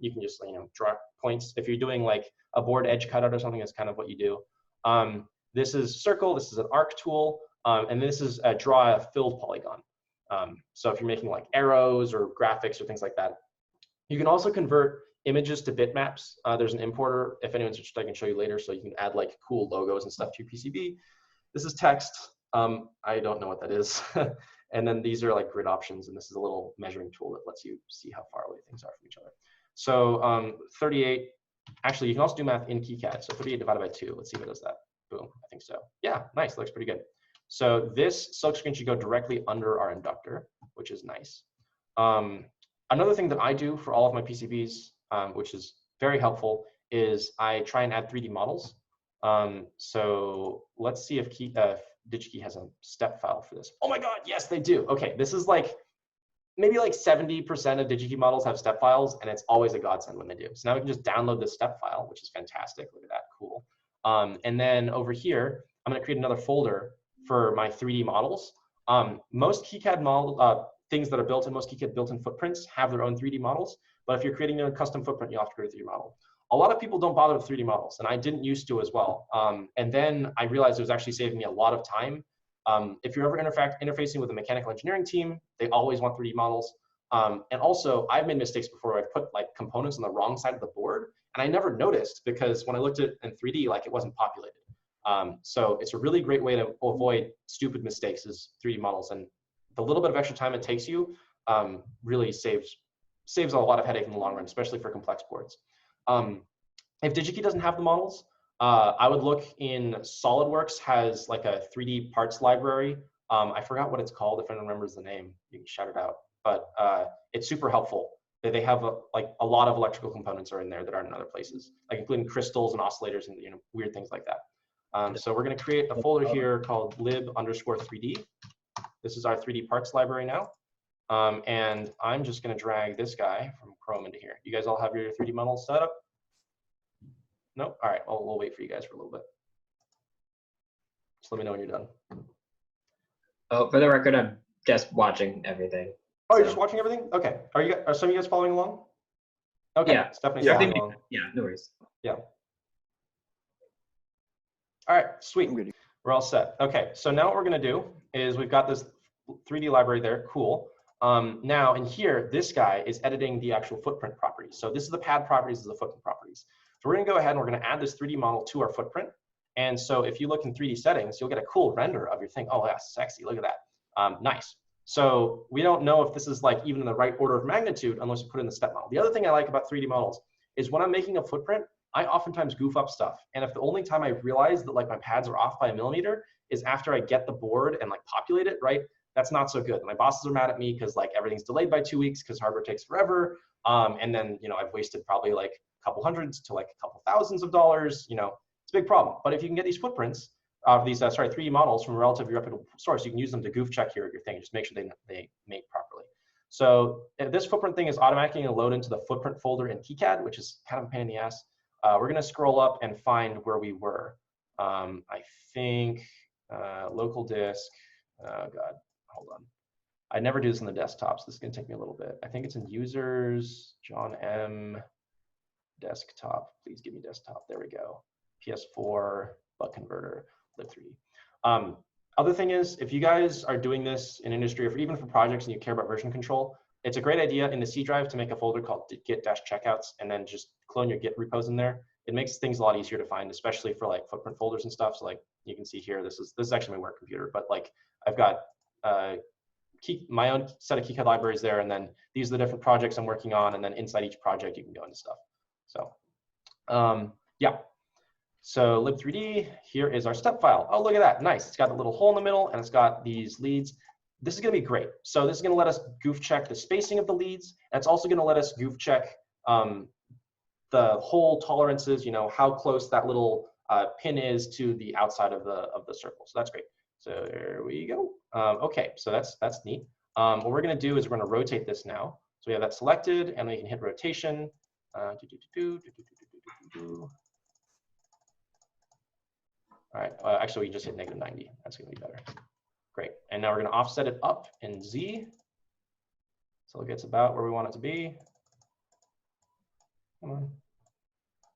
Speaker 2: You can just draw points. If you're doing like a board edge cutout or something, that's kind of what you do. This is circle, this is an arc tool, and this is draw a filled polygon. So if you're making like arrows or graphics or things like that. You can also convert images to bitmaps. There's an importer, if anyone's interested, I can show you later, so you can add like cool logos and stuff to your PCB. This is text. I don't know what that is. And then these are like grid options, and this is a little measuring tool that lets you see how far away things are from each other. So 38, actually you can also do math in KiCAD. So 38 divided by 2, let's see if it does that. Boom, I think so. Yeah, nice, looks pretty good. So this silkscreen should go directly under our inductor, which is nice. Another thing that I do for all of my PCBs, which is very helpful, is I try and add 3D models. So let's see if DigiKey has a step file for this. Oh my God, yes, they do. Okay, this is like, maybe like 70% of DigiKey models have step files, and it's always a godsend when they do. So now we can just download this step file, which is fantastic. Look at that, cool. And then over here, I'm gonna create another folder for my 3D models. Most KiCAD model, things that are built in, most KiCAD built-in footprints have their own 3D models. But if you're creating your own custom footprint, you have to create a 3D model. A lot of people don't bother with 3D models, and I didn't used to as well. And then I realized it was actually saving me a lot of time. If you're ever interfacing with a mechanical engineering team, they always want 3D models. And also, I've made mistakes before where I've put like components on the wrong side of the board, and I never noticed because when I looked at it in 3D, like it wasn't populated. So it's a really great way to avoid stupid mistakes is 3D models, and the little bit of extra time it takes you really saves a lot of headache in the long run, especially for complex boards. If DigiKey doesn't have the models, I would look in SolidWorks has like a 3D parts library. I forgot what it's called. If anyone remembers the name, you can shout it out. But it's super helpful. They have like a lot of electrical components are in there that aren't in other places, like including crystals and oscillators and weird things like that. So we're going to create a folder here called lib_3D. This is our 3D parts library now. And I'm just going to drag this guy from Chrome into here. You guys all have your 3D models set up? Nope. All right. We'll wait for you guys for a little bit. Just let me know when you're done.
Speaker 3: Oh, for the record, I'm just watching everything.
Speaker 2: Oh, you're just watching everything? Okay. Are some of you guys following along? Okay.
Speaker 3: Yeah.
Speaker 2: Stephanie's following along.
Speaker 3: Yeah, no worries.
Speaker 2: Yeah. All right, sweet.
Speaker 4: I'm good.
Speaker 2: We're all set. Okay, so now what we're gonna do is we've got this 3D library there, cool. Now in here, this guy is editing the actual footprint properties. So this is the pad properties, this is the footprint properties. So we're gonna go ahead and we're gonna add this 3D model to our footprint. And so if you look in 3D settings, you'll get a cool render of your thing. Oh, that's sexy, look at that. Nice. So we don't know if this is like even in the right order of magnitude unless you put in the step model. The other thing I like about 3D models is when I'm making a footprint, I oftentimes goof up stuff. And if the only time I realize that like my pads are off by a millimeter is after I get the board and like populate it, right? That's not so good. My bosses are mad at me because like everything's delayed by 2 weeks because hardware takes forever. And then, you know, I've wasted probably like a couple hundreds to like a couple thousands of dollars, you know, it's a big problem. But if you can get these footprints of these, 3D models from a relatively reputable source, you can use them to goof check your thing, just make sure they mate properly. So this footprint thing is automatically going to load into the footprint folder in KiCAD, which is kind of a pain in the ass. We're going to scroll up and find where we were. I think local disk. Oh God, hold on. I never do this on the desktop, so this is going to take me a little bit. I think it's in users, John M, desktop. Please give me desktop. There we go. PS4, buck converter, lib3d. Other thing is, if you guys are doing this in industry or even for projects and you care about version control, it's a great idea in the C drive to make a folder called git-checkouts and then just clone your Git repos in there. It makes things a lot easier to find, especially for like footprint folders and stuff. So like you can see here, this is actually my work computer, but like I've got my own set of KiCAD libraries there, and then these are the different projects I'm working on, and then inside each project you can go into stuff. So yeah. So lib3d, here is our step file. Oh, look at that, nice. It's got a little hole in the middle and it's got these leads. This is gonna be great. So this is gonna let us goof check the spacing of the leads. And it's also gonna let us goof check the hole tolerances, you know, how close that little pin is to the outside of the circle. So that's great. So there we go. Okay, so that's neat. What we're gonna do is we're gonna rotate this now. So we have that selected and we can hit rotation. All right, actually we can just hit -90. That's gonna be better. Great, and now we're gonna offset it up in Z. So it gets about where we want it to be. Come on.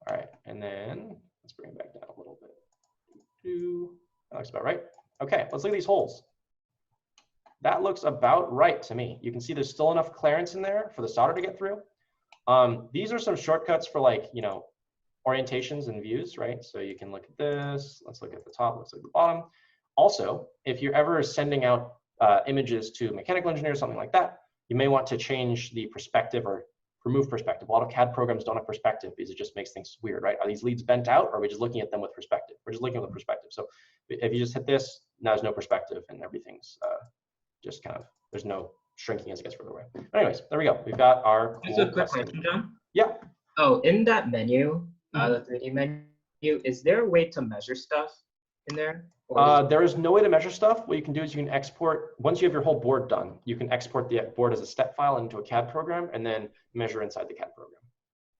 Speaker 2: All right, and then let's bring it back down a little bit. That looks about right. Okay, let's look at these holes. That looks about right to me. You can see there's still enough clearance in there for the solder to get through. These are some shortcuts for like, you know, orientations and views, right? So you can look at this. Let's look at the top, let's look at the bottom. Also, if you're ever sending out images to mechanical engineers, something like that, you may want to change the perspective or remove perspective. A lot of CAD programs don't have perspective because it just makes things weird, right? Are these leads bent out, or are we just looking at them with perspective? We're just looking with perspective. So if you just hit this, now there's no perspective and everything's just kind of, there's no shrinking as it gets further away. Anyways, there we go. We've got our cool
Speaker 3: Just a quick question, John.
Speaker 2: Yeah.
Speaker 3: Oh, in that menu, the 3D menu, is there a way to measure stuff in there?
Speaker 2: There is no way to measure stuff. What you can do is you can export, once you have your whole board done, you can export the board as a step file into a CAD program and then measure inside the CAD program.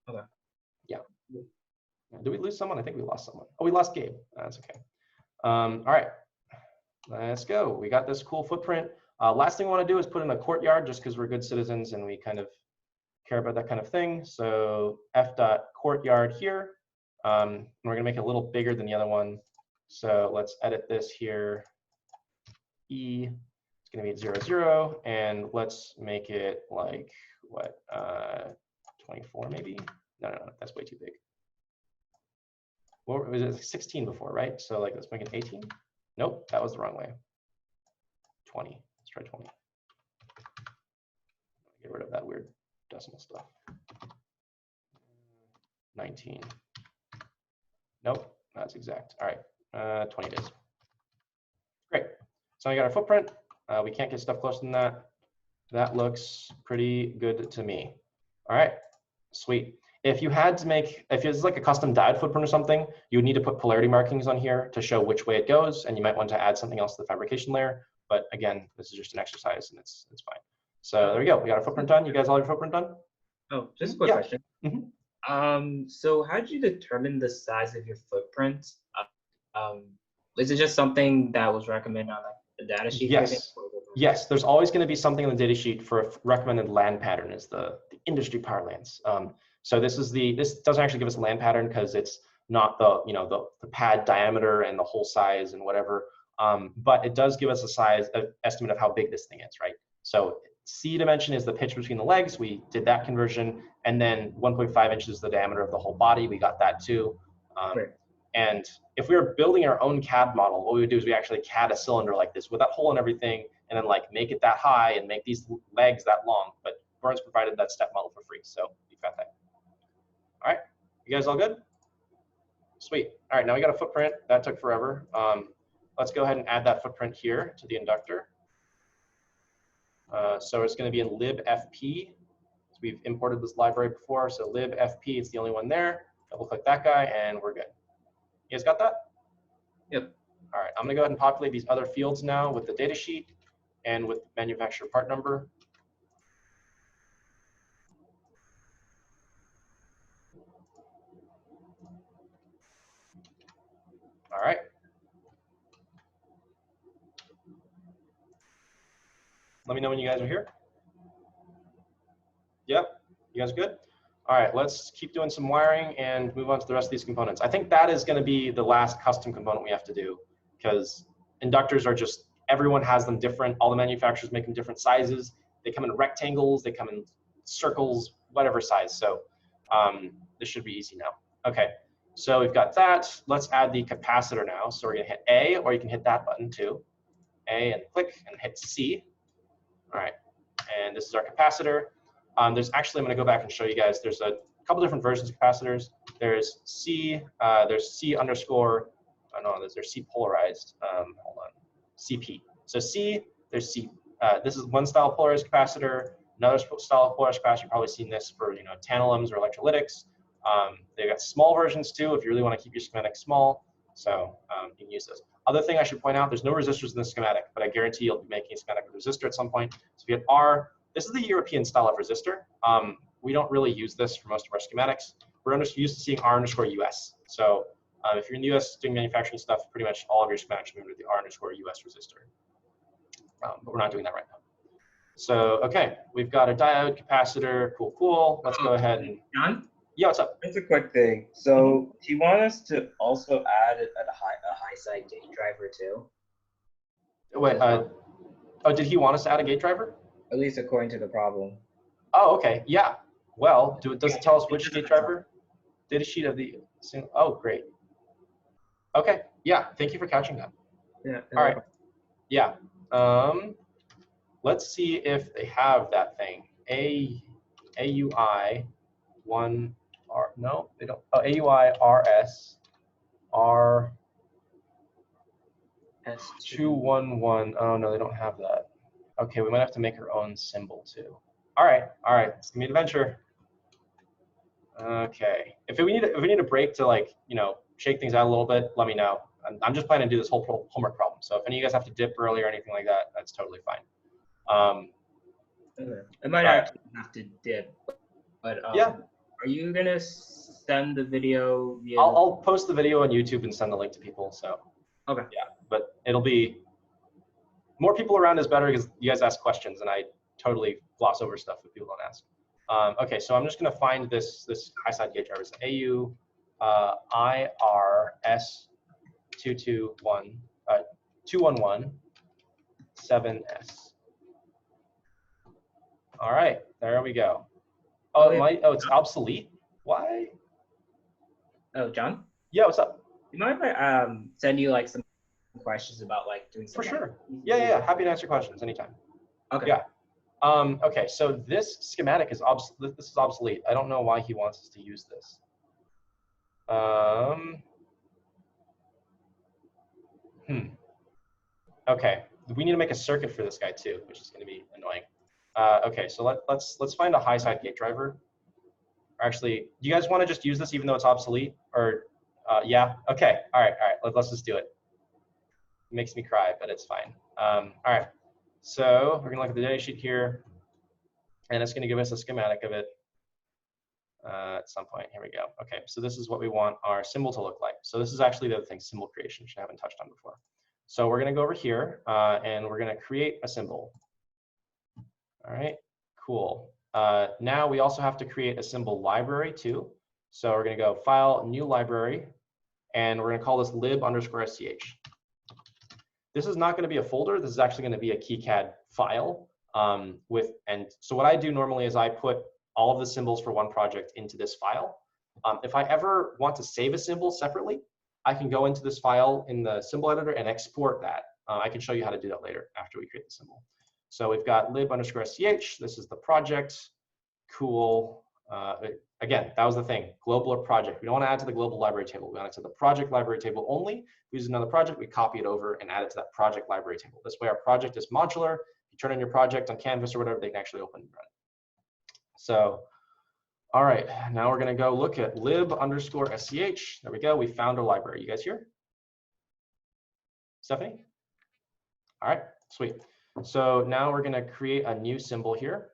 Speaker 3: Okay.
Speaker 2: Yeah. Did we lose someone? I think we lost someone. Oh, we lost Gabe. That's okay. All right, let's go. We got this cool footprint. Last thing I want to do is put in a courtyard just because we're good citizens and we kind of care about that kind of thing. So f.courtyard here. We're going to make it a little bigger than the other one. So let's edit this here. E, it's going to be at 0, 0. And let's make it like, what, 24 maybe? No, that's way too big. What was it, 16 before, right? So like, let's make it 18. Nope, that was the wrong way. 20, let's try 20. Get rid of that weird decimal stuff. 19. Nope, that's exact. All right, 20 days. Great. So I got our footprint. We can't get stuff closer than that. That looks pretty good to me. All right, sweet. If you had to make, if it's like a custom diode footprint or something, you would need to put polarity markings on here to show which way it goes, and you might want to add something else to the fabrication layer. But again, this is just an exercise, and it's fine. So there we go. We got our footprint done. You guys all have your footprint done?
Speaker 3: Oh, just a quick question. So how did you determine the size of your footprint? is it just something that was recommended on like the data sheet?
Speaker 2: Yes. Yes, there's always going to be something in the data sheet for a recommended LAN pattern is the industry parlance. So this doesn't actually give us a LAN pattern because it's not the pad diameter and the hole size and whatever, but it does give us a size estimate of how big this thing is, right? So C dimension is the pitch between the legs. We did that conversion, and then 1.5 inches is the diameter of the whole body. We got that too. And if we were building our own CAD model, what we would do is we actually CAD a cylinder like this with that hole and everything, and then like make it that high and make these legs that long. But Burns provided that step model for free, so we got that. All right, you guys all good? Sweet. All right, now we got a footprint. That took forever. Let's go ahead and add that footprint here to the inductor. So it's going to be in libfp. So we've imported this library before, so libfp, it's the only one there. Double click that guy, and we're good. You guys got that?
Speaker 3: Yep.
Speaker 2: All right, I'm gonna go ahead and populate these other fields now with the data sheet and with manufacturer part number. All right. Let me know when you guys are here. Yep, you guys good? All right, let's keep doing some wiring and move on to the rest of these components. I think that is going to be the last custom component we have to do because inductors are just, everyone has them different. All the manufacturers make them different sizes. They come in rectangles, they come in circles, whatever size. So this should be easy now. Okay, so we've got that. Let's add the capacitor now. So we're going to hit A, or you can hit that button too. A and click and hit C. All right, and this is our capacitor. There's actually, I'm going to go back and show you guys, there's a couple different versions of capacitors. There's C underscore, oh no, there's C polarized, hold on, CP. So C, there's C, this is one style of polarized capacitor, another style of polarized capacitor, you've probably seen this for, tantalums or electrolytics. They've got small versions too, if you really want to keep your schematic small, so you can use this. Other thing I should point out, there's no resistors in this schematic, but I guarantee you'll be making a schematic with resistor at some point. So if you hit R, this is the European style of resistor. We don't really use this for most of our schematics. We're used to seeing R_US. So if you're in the US doing manufacturing stuff, pretty much all of your schematics move to the R_US resistor. But we're not doing that right now. So, okay, we've got a diode, capacitor, cool. Let's go ahead and...
Speaker 3: John?
Speaker 2: Yeah, what's up?
Speaker 1: That's a quick thing. So do you want us to also add a high side gate driver too?
Speaker 2: Wait, oh, did he want us to add a gate driver?
Speaker 1: At least according to the problem.
Speaker 2: Oh, okay, yeah. Well, does it tell us which gate driver? Data sheet of the, oh, great. Okay, yeah, thank you for catching that.
Speaker 1: Yeah.
Speaker 2: All right, yeah. Let's see if they have that thing. AUI 1 R, no, they don't. Oh, AUI RS R S211. Oh no, they don't have that. Okay, we might have to make our own symbol too. All right, it's gonna be an adventure. Okay, if we need a break to shake things out a little bit, let me know. I'm just planning to do this whole homework problem. So if any of you guys have to dip early or anything like that, that's totally fine.
Speaker 3: I might actually have to dip, but
Speaker 2: yeah.
Speaker 3: Are you gonna send the video via?
Speaker 2: I'll post the video on YouTube and send the link to people. So
Speaker 3: okay.
Speaker 2: Yeah, but it'll be more people around is better because you guys ask questions and I totally gloss over stuff if people don't ask. Okay, so I'm just gonna find this high side gate driver. It's AU IRS 211 7S. All right, there we go. Oh, it's obsolete. Why?
Speaker 3: Oh, John?
Speaker 2: Yeah, what's up?
Speaker 3: You mind if I send you some questions about doing
Speaker 2: For
Speaker 3: something?
Speaker 2: sure. Yeah. Happy to answer questions anytime.
Speaker 3: Okay.
Speaker 2: Yeah. Okay, so this schematic is obsolete. This is obsolete. I don't know why he wants us to use this. Okay, we need to make a circuit for this guy too, which is going to be annoying. Okay, so let's find a high side gate driver. Or actually, do you guys want to just use this even though it's obsolete? Or yeah, okay, all right. Let's just do it. It makes me cry, but it's fine. All right, so we're gonna look at the data sheet here, and it's gonna give us a schematic of it. at some point. Here we go. Okay, so this is what we want our symbol to look like. So this is actually the other thing, symbol creation, which I haven't touched on before. So we're going to go over here and we're going to create a symbol. All right, cool. Now we also have to create a symbol library too. So we're going to go File, New Library, and we're going to call this lib_sch. This is not going to be a folder. This is actually going to be a KiCAD file. So what I do normally is I put all of the symbols for one project into this file. If I ever want to save a symbol separately, I can go into this file in the symbol editor and export that. I can show you how to do that later after we create the symbol. So we've got lib_sch. This is the project. Cool. Again, that was the thing, global or project. We don't want to add to the global library table. We want it to the project library table only. If we use another project, we copy it over and add it to that project library table. This way our project is modular. You turn on your project on Canvas or whatever, they can actually open and run. So, all right, now we're going to go look at lib_sch. There we go. We found our library. You guys here? Stephanie? All right, sweet. So now we're going to create a new symbol here.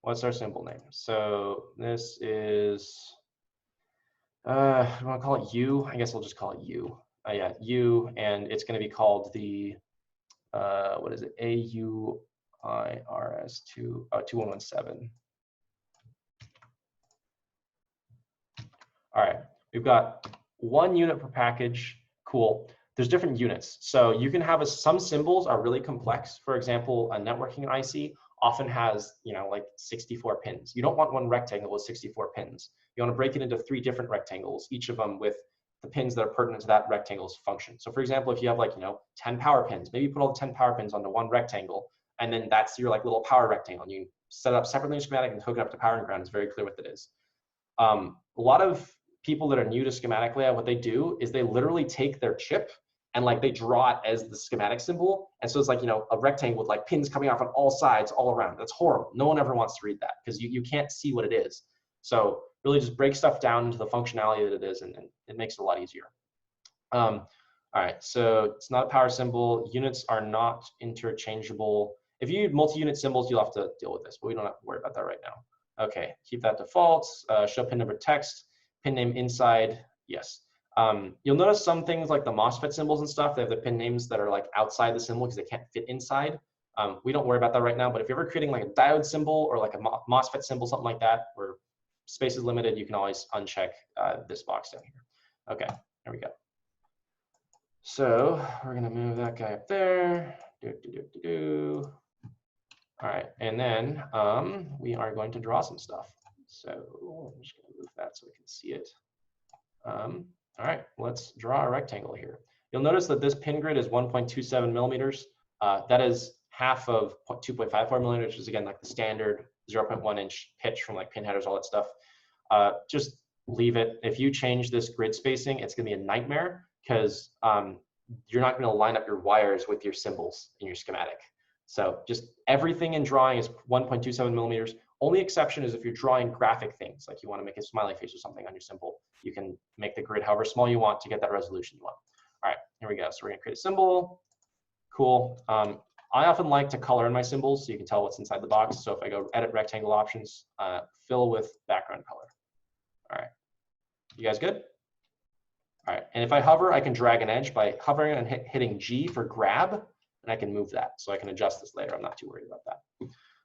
Speaker 2: What's our symbol name? So this is, I want to call it U. I guess we'll just call it U. Yeah, U, and it's going to be called the, what is it? AUIRS2117. All right, we've got 1 unit per package. Cool. There's different units. So you can have some symbols are really complex. For example, a networking IC often has, like 64 pins. You don't want one rectangle with 64 pins. You want to break it into 3 different rectangles, each of them with the pins that are pertinent to that rectangle's function. So for example, if you have 10 power pins, maybe you put all the 10 power pins onto one rectangle, and then that's your little power rectangle. And you set it up separately in schematic and hook it up to power and ground. It's very clear what that is. A lot of people that are new to schematic layout, what they do is they literally take their chip and they draw it as the schematic symbol. And so it's a rectangle with pins coming off on all sides, all around. That's horrible. No one ever wants to read that because you can't see what it is. So really just break stuff down into the functionality that it is, and it makes it a lot easier. All right, so it's not a power symbol. Units are not interchangeable. If you use multi-unit symbols, you'll have to deal with this, but we don't have to worry about that right now. Okay, keep that default. Show pin number text, pin name inside, yes. You'll notice some things like the MOSFET symbols and stuff, they have the pin names that are outside the symbol because they can't fit inside. We don't worry about that right now, but if you're ever creating a diode symbol or a MOSFET symbol, something like that, where space is limited, you can always uncheck this box down here. Okay, there we go. So we're gonna move that guy up there. All right, and then we are going to draw some stuff. So I'm just gonna move that so we can see it. All right, let's draw a rectangle here. You'll notice that this pin grid is 1.27 millimeters. That is half of 2.54 millimeters, which is again the standard 0.1 inch pitch from pin headers, all that stuff. Just leave it. If you change this grid spacing, it's gonna be a nightmare because you're not gonna line up your wires with your symbols in your schematic. So just everything in drawing is 1.27 millimeters. Only exception is if you're drawing graphic things, like you want to make a smiley face or something on your symbol. You can make the grid however small you want to get that resolution you want. All right, here we go. So we're going to create a symbol. Cool. I often like to color in my symbols so you can tell what's inside the box. So if I go edit rectangle options, fill with background color. All right. You guys good? All right. And if I hover, I can drag an edge by hovering and hitting G for grab, and I can move that. So I can adjust this later. I'm not too worried about that.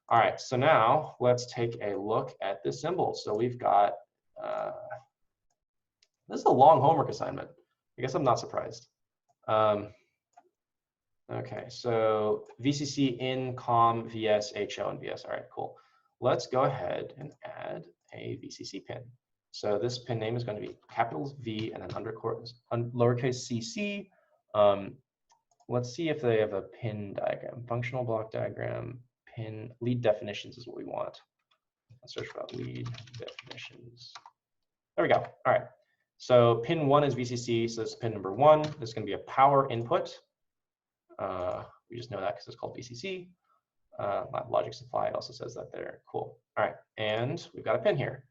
Speaker 2: All right, so now let's take a look at this symbol. So we've got, this is a long homework assignment. I guess I'm not surprised. Okay, so VCC in, com, VS, HO, and VS. All right, cool. Let's go ahead and add a VCC pin. So this pin name is going to be capital V and then lowercase cc. Let's see if they have a pin diagram, functional block diagram. Pin lead definitions is what we want. Let's search for lead definitions. There we go. All right. So pin 1 is VCC. So this is pin number 1. This is going to be a power input. We just know that because it's called VCC. Logic supply also says that there. Cool. All right. And we've got a pin here.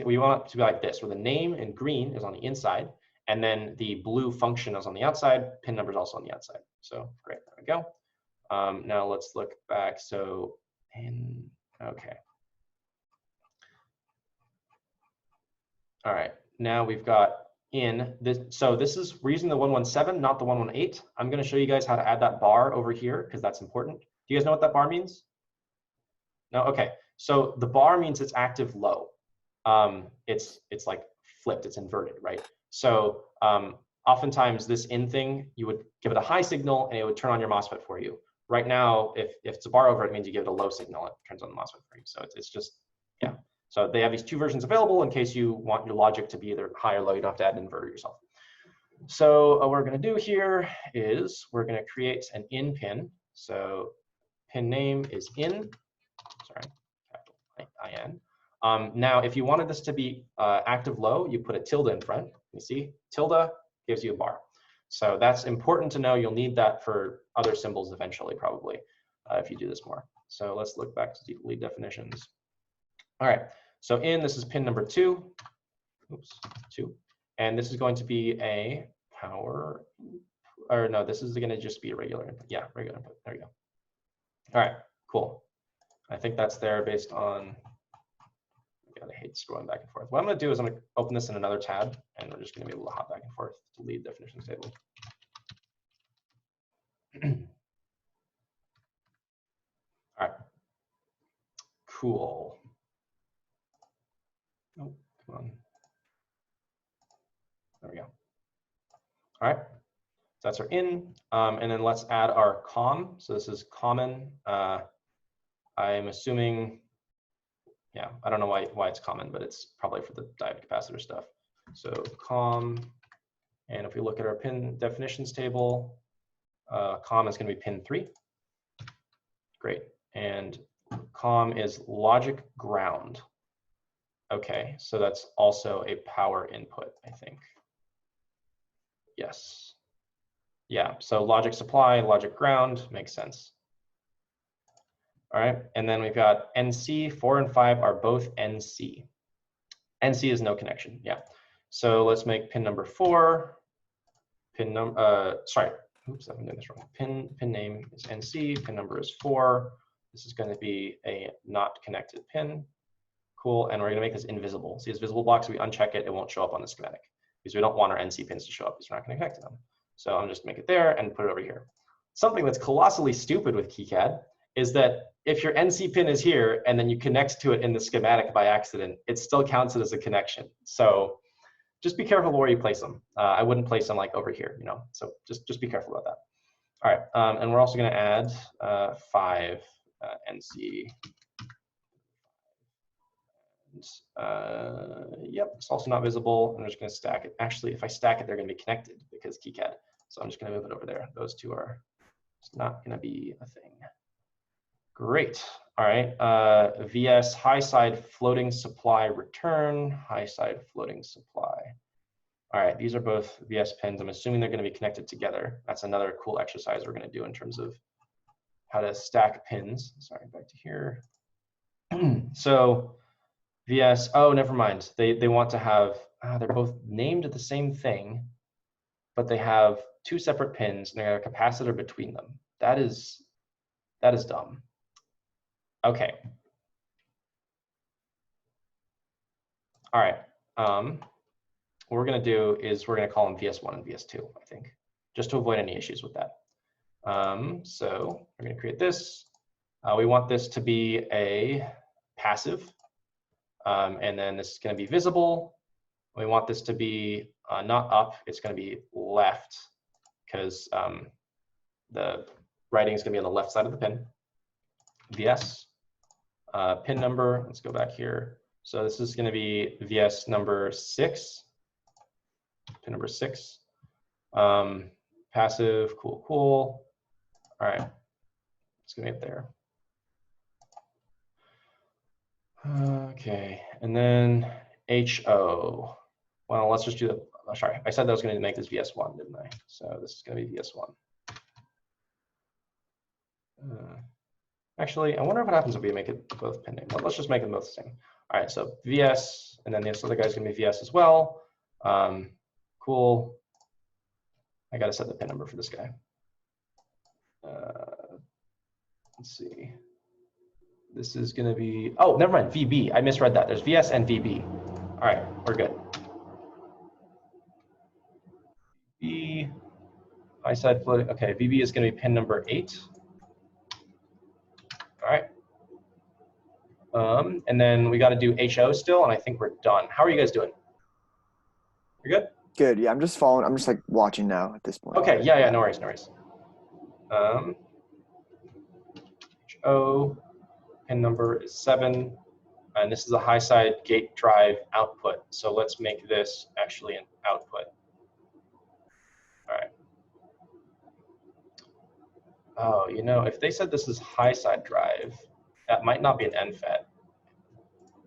Speaker 2: We want it to be like this, where the name in green is on the inside, and then the blue function is on the outside. Pin number is also on the outside. So great. There we go. Now let's look back. So pin, okay. All right, now we've got in this. So this is, we're using the 117, not the 118. I'm going to show you guys how to add that bar over here because that's important. Do you guys know what that bar means? No? Okay. So the bar means it's active low. It's like flipped, it's inverted, right? So oftentimes this in thing, you would give it a high signal and it would turn on your MOSFET for you. Right now, if it's a bar over, it means you give it a low signal, it turns on the MOSFET for you. So it's just, yeah. So they have these two versions available in case you want your logic to be either high or low. You don't have to add an inverter yourself. So what we're going to do here is we're going to create an in pin. So pin name is in, sorry, capital IN. Now, if you wanted this to be active low, you put a tilde in front. You see, tilde gives you a bar. So that's important to know. You'll need that for other symbols eventually, probably, if you do this more. So let's look back to lead definitions. All right, so this is pin number 2. Oops, 2. And this is going to be a power, or no, this is going to just be a regular input. Yeah, regular input. There you go. All right, cool. I think that's there based on, God, I hate scrolling back and forth. What I'm going to do is I'm going to open this in another tab, and we're just going to be able to hop back and forth to lead definitions table. All right, cool. Oh, come on. There we go. All right, so that's our in, and then let's add our COM. So this is common. I'm assuming, yeah, I don't know why it's common, but it's probably for the diode capacitor stuff. So COM, and if we look at our pin definitions table, COM is going to be pin 3. Great, and COM is logic ground. Okay, so that's also a power input, I think. Yes. Yeah, so logic supply, logic ground, makes sense. All right, and then we've got NC, 4 and 5 are both NC. NC is no connection, yeah. So let's make pin number 4, sorry, oops, I'm doing this wrong. Pin name is NC, pin number is 4. This is going to be a not connected pin. Cool, and we're going to make this invisible. See this visible block, so we uncheck it, it won't show up on the schematic because we don't want our NC pins to show up because we're not going to connect to them. So I'm just make it there and put it over here. Something that's colossally stupid with KiCAD is that if your NC pin is here and then you connect to it in the schematic by accident, it still counts it as a connection. So just be careful where you place them. I wouldn't place them like over here, you know. So just be careful about that. All right, and we're also going to add 5 NC. Yep, it's also not visible. I'm just going to stack it. Actually, if I stack it, they're going to be connected because KiCAD. So I'm just going to move it over there. Those two are just not going to be a thing. Great. All right. VS high side floating supply return, high side floating supply. All right. These are both VS pins. I'm assuming they're going to be connected together. That's another cool exercise we're going to do in terms of how to stack pins. Sorry, back to here. So VS, oh, never mind. They want to have, they're both named the same thing, but they have 2 separate pins and they have a capacitor between them. That is dumb. Okay. All right. What we're going to do is we're going to call them VS1 and VS2, I think, just to avoid any issues with that. So we're going to create this. We want this to be a passive. And then this is going to be visible. We want this to be not up, it's going to be left because the writing is going to be on the left side of the pin. VS. Pin number, let's go back here. So this is going to be VS number 6. Pin number 6. Passive, cool. All right, it's going to be up there. Okay, and then HO. Well, let's just do the, sorry, I said that I was going to make this VS1, didn't I? So this is going to be VS1. Actually, I wonder what happens if we make it both pin name. Let's just make them both the same. All right, so VS, and then this other guy's going to be VS as well. Cool. I got to set the pin number for this guy. Let's see. This is going to be, oh, never mind, VB. I misread that. There's VS and VB. All right, we're good. high side floating. Okay, VB is going to be pin number 8. All right. And then we got to do HO still, and I think we're done. How are you guys doing? You're good?
Speaker 4: Good. Yeah, I'm just following. I'm just like watching now at this point.
Speaker 2: Okay. Yeah. No worries. No worries. HO pin number is 7, and this is a high side gate drive output. So let's make this actually an output. All right. Oh, you know, if they said this is high side drive, that might not be an NFET.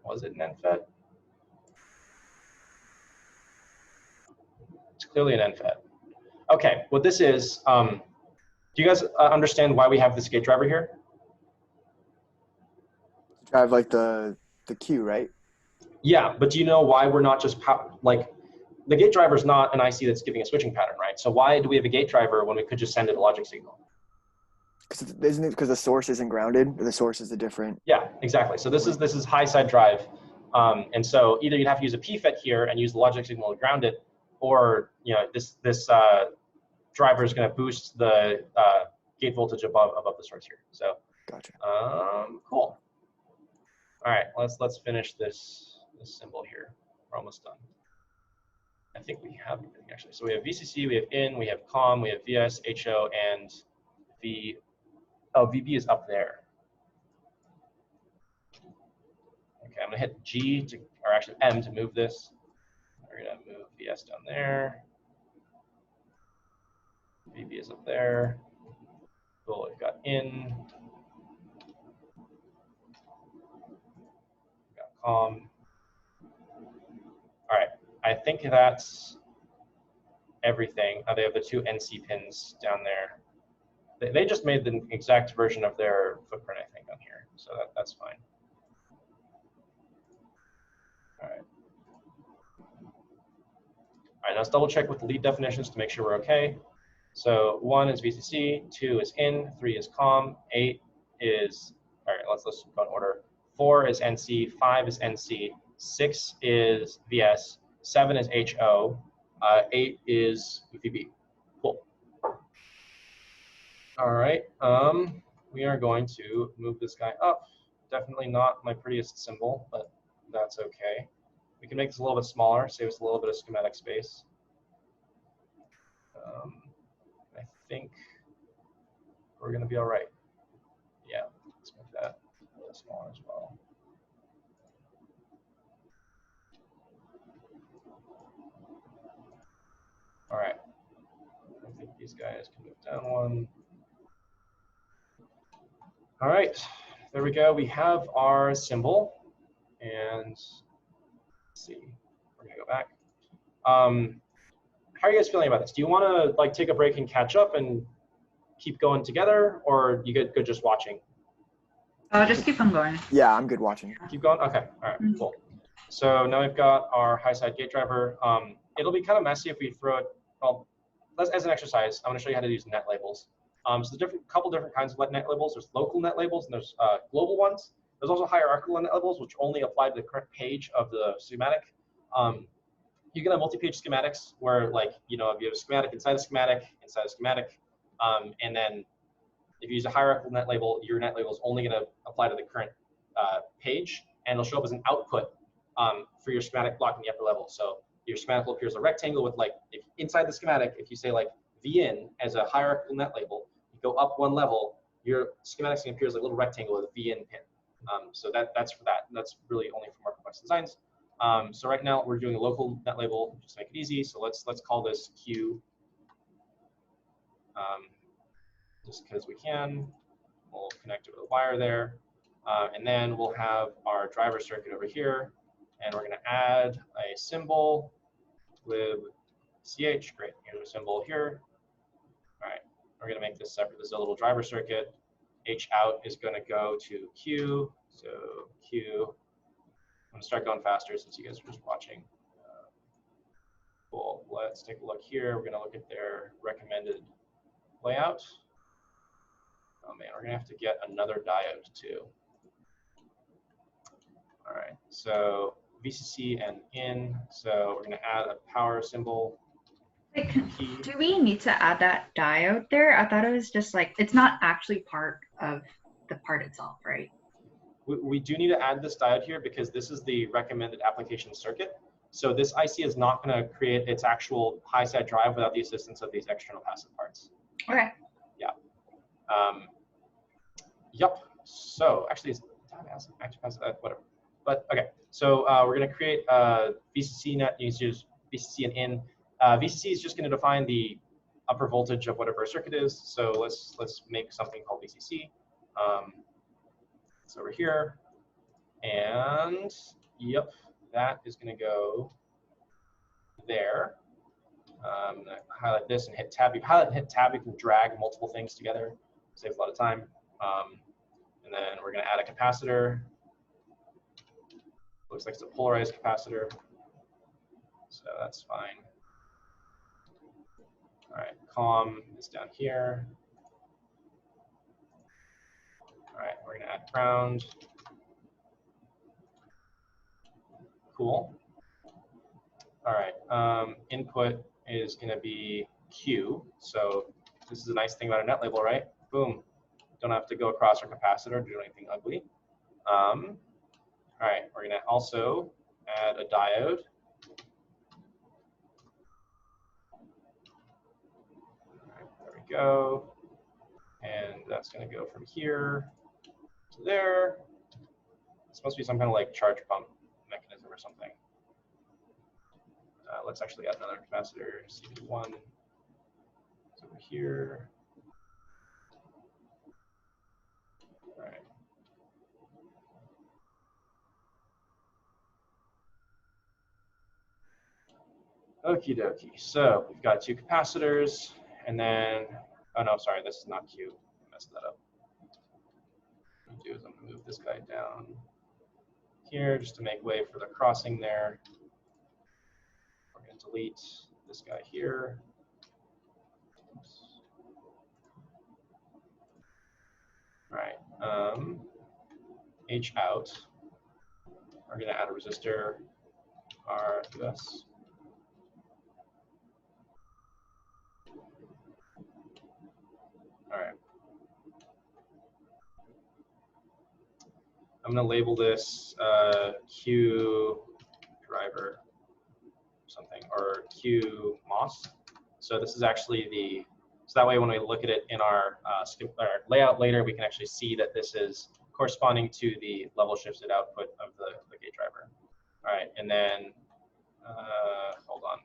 Speaker 2: Was it an NFET? It's clearly an NFET. Okay, what this is, do you guys understand why we have this gate driver here?
Speaker 4: Drive like the queue, right?
Speaker 2: Yeah, but do you know why we're not just like the gate driver is not an IC that's giving a switching pattern, right? So why do we have a gate driver when we could just send it a logic signal?
Speaker 4: Because isn't it because the source isn't grounded, or the source is a different?
Speaker 2: Yeah, exactly. So this is high side drive, and so either you'd have to use a PFET here and use the logic signal to ground it, or you know this driver is going to boost the gate voltage above the source here. So
Speaker 4: Gotcha.
Speaker 2: Cool. All right, let's finish this symbol here. We're almost done. I think we have everything actually. So we have VCC, we have in, we have COM, we have VS, HO, and V. Oh, VB is up there. Okay, I'm gonna hit G to, or actually M to move this. We're gonna move VS down there. VB is up there. Cool, we've got in. We've got COM. All right, I think that's everything. They have the 2 NC pins down there. They just made the exact version of their footprint, I think, on here. So that's fine. All right. All right, let's double check with the lead definitions to make sure we're okay. So 1 is VCC, 2 is in, 3 is COM, 8 is, all right, let's go in order. 4 is NC, 5 is NC, 6 is VS, 7 is HO, 8 is VB. Cool. All right, we are going to move this guy up. Definitely not my prettiest symbol, but that's okay. We can make this a little bit smaller, save us a little bit of schematic space. I think we're gonna be all right. Yeah, let's make that a little smaller as well. All right, I think these guys can move down 1. All right, there we go. We have our symbol, and let's see, we're gonna go back. How are you guys feeling about this? Do you want to like take a break and catch up and keep going together, or you good just watching?
Speaker 5: Just keep on going.
Speaker 4: Yeah, I'm good watching.
Speaker 2: Keep going. Okay. All right. Cool. So now we've got our high side gate driver. It'll be kind of messy if we throw it. Well, as an exercise, I'm going to show you how to use net labels. So there's couple different kinds of net labels. There's local net labels and there's global ones. There's also hierarchical net labels, which only apply to the current page of the schematic. You can have multi-page schematics where, like, you know, if you have a schematic inside a schematic, and then if you use a hierarchical net label, your net label is only going to apply to the current page, and it'll show up as an output for your schematic block in the upper level. So your schematic will appear as a rectangle with, like, if inside the schematic, if you say like VN as a hierarchical net label, you go up 1 level, your schematic appears like a little rectangle with a VN pin. So that's for that. That's really only for more complex designs. So right now we're doing a local net label just to make it easy. So let's call this Q. Just because we can, we'll connect it with a wire there, and then we'll have our driver circuit over here, and we're going to add a symbol with CH. Great, here's a symbol here. All right, we're going to make this separate. This is a little driver circuit. H out is going to go to Q. So Q. I'm going to start going faster since you guys are just watching. Cool. Let's take a look here. We're going to look at their recommended layout. Oh man, we're going to have to get another diode too. All right, so VCC and in. So we're going to add a power symbol.
Speaker 5: Like,
Speaker 2: key.
Speaker 5: do we need to add that diode there? I thought it was just like, it's not actually part of the part itself, right?
Speaker 2: We do need to add this diode here because this is the recommended application circuit. So this IC is not going to create its actual high side drive without the assistance of these external passive parts.
Speaker 5: Okay.
Speaker 2: Yeah. Yep. So actually, it's active passive, whatever. But okay. So we're going to create a VCC net. You use VCC and in. VCC is just going to define the upper voltage of whatever circuit is. So let's make something called VCC. It's over here, and yep, that is going to go there. I'm going to highlight this and hit tab. You highlight and hit tab, you can drag multiple things together. Saves a lot of time. And then we're going to add a capacitor. Looks like it's a polarized capacitor, so that's fine. All right, COM is down here. All right, we're going to add ground. Cool. All right, input is going to be Q. So this is a nice thing about a net label, right? Boom. Don't have to go across our capacitor to do anything ugly. All right, we're going to also add a diode. All right, there we go. And that's going to go from here to there. It's supposed to be some kind of like charge pump mechanism or something. Let's actually add another capacitor, CV1. It's over here. All right. Okie dokie. So we've got two capacitors, and then, oh no, sorry, this is not Q. I messed that up. What I'm gonna do is I'm gonna move this guy down here just to make way for the crossing there. We're gonna delete this guy here. Oops. All right, H out. We're gonna add a resistor, RUS. All right. I'm going to label this Q driver something, or Q MOS. So this is actually the, so that way when we look at it in our layout later, we can actually see that this is corresponding to the level shifted output of the gate driver. All right, and then, hold on.